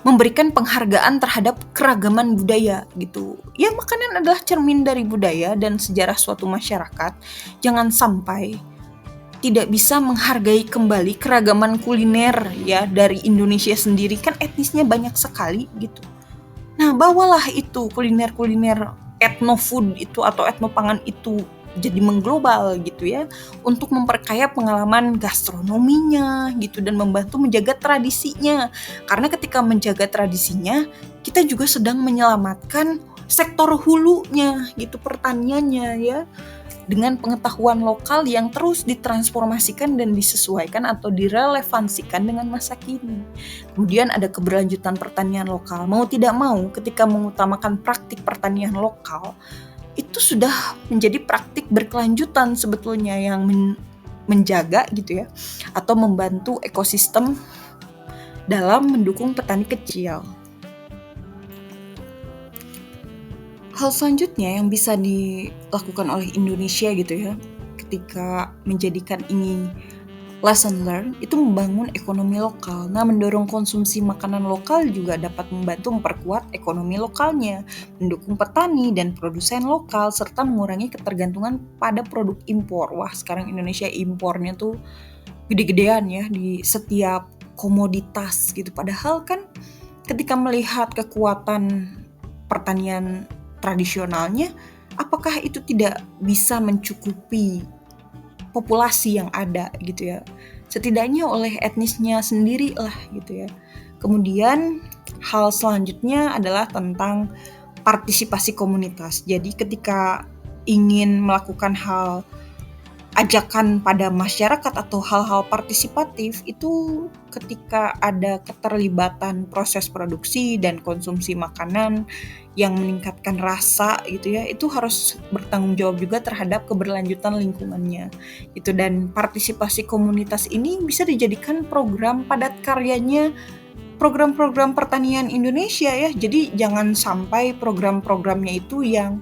memberikan penghargaan terhadap keragaman budaya gitu. Ya, makanan adalah cermin dari budaya dan sejarah suatu masyarakat. Jangan sampai tidak bisa menghargai kembali keragaman kuliner ya dari Indonesia sendiri, kan etnisnya banyak sekali gitu. Nah, bawalah itu kuliner-kuliner etnofood itu atau etnopangan itu jadi mengglobal gitu ya, untuk memperkaya pengalaman gastronominya gitu dan membantu menjaga tradisinya. Karena ketika menjaga tradisinya, kita juga sedang menyelamatkan sektor hulunya gitu, pertaniannya ya, dengan pengetahuan lokal yang terus ditransformasikan dan disesuaikan atau direlevansikan dengan masa kini. Kemudian ada keberlanjutan pertanian lokal. Mau tidak mau, ketika mengutamakan praktik pertanian lokal, itu sudah menjadi praktik berkelanjutan sebetulnya yang menjaga gitu ya, atau membantu ekosistem dalam mendukung petani kecil. Hal selanjutnya yang bisa dilakukan oleh Indonesia gitu ya, ketika menjadikan ini lesson learned, itu membangun ekonomi lokal. Nah, mendorong konsumsi makanan lokal juga dapat membantu memperkuat ekonomi lokalnya, mendukung petani dan produsen lokal, serta mengurangi ketergantungan pada produk impor. Wah, sekarang Indonesia impornya tuh gede-gedean ya di setiap komoditas gitu. Padahal kan ketika melihat kekuatan pertanian tradisionalnya, apakah itu tidak bisa mencukupi populasi yang ada gitu ya, setidaknya oleh etnisnya sendiri lah gitu ya. Kemudian hal selanjutnya adalah tentang partisipasi komunitas. Jadi ketika ingin melakukan hal ajakan pada masyarakat atau hal-hal partisipatif, itu ketika ada keterlibatan proses produksi dan konsumsi makanan yang meningkatkan rasa gitu ya, itu harus bertanggung jawab juga terhadap keberlanjutan lingkungannya gitu. Dan partisipasi komunitas ini bisa dijadikan program padat karyanya program-program pertanian Indonesia ya. Jadi jangan sampai program-programnya itu yang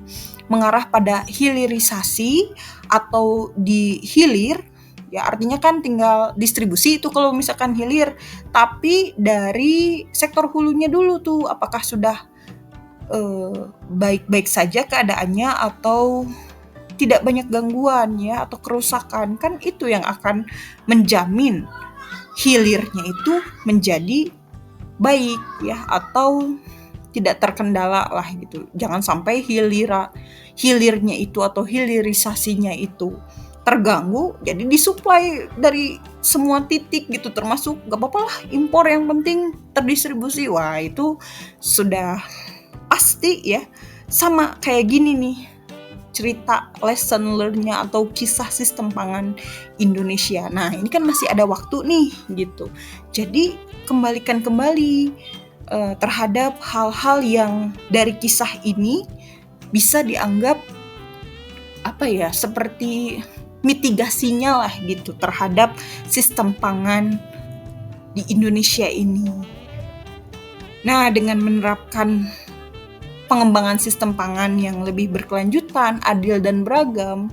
mengarah pada hilirisasi atau dihilir, ya artinya kan tinggal distribusi itu kalau misalkan hilir, tapi dari sektor hulunya dulu tuh, apakah sudah baik-baik saja keadaannya atau tidak banyak gangguan ya atau kerusakan, kan itu yang akan menjamin hilirnya itu menjadi baik ya atau tidak terkendala lah gitu. Jangan sampai hilirnya itu atau hilirisasinya itu terganggu, jadi disuplai dari semua titik gitu, termasuk gak apa-apa lah impor, yang penting terdistribusi. Wah, itu sudah pasti ya. Sama kayak gini nih cerita lesson learn-nya atau kisah sistem pangan Indonesia. Nah, ini kan masih ada waktu nih gitu. Jadi kembalikan kembali terhadap hal-hal yang dari kisah ini bisa dianggap seperti mitigasinya lah gitu terhadap sistem pangan di Indonesia ini. Nah, dengan menerapkan pengembangan sistem pangan yang lebih berkelanjutan, adil dan beragam,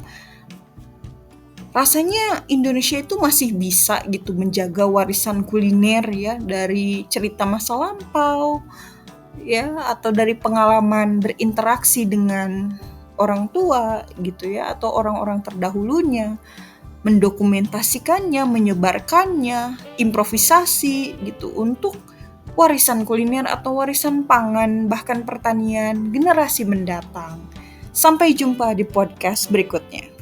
rasanya Indonesia itu masih bisa gitu menjaga warisan kuliner ya dari cerita masa lampau ya, atau dari pengalaman berinteraksi dengan orang tua gitu ya atau orang-orang terdahulunya, mendokumentasikannya, menyebarkannya, improvisasi gitu untuk warisan kuliner atau warisan pangan bahkan pertanian generasi mendatang. Sampai jumpa di podcast berikutnya.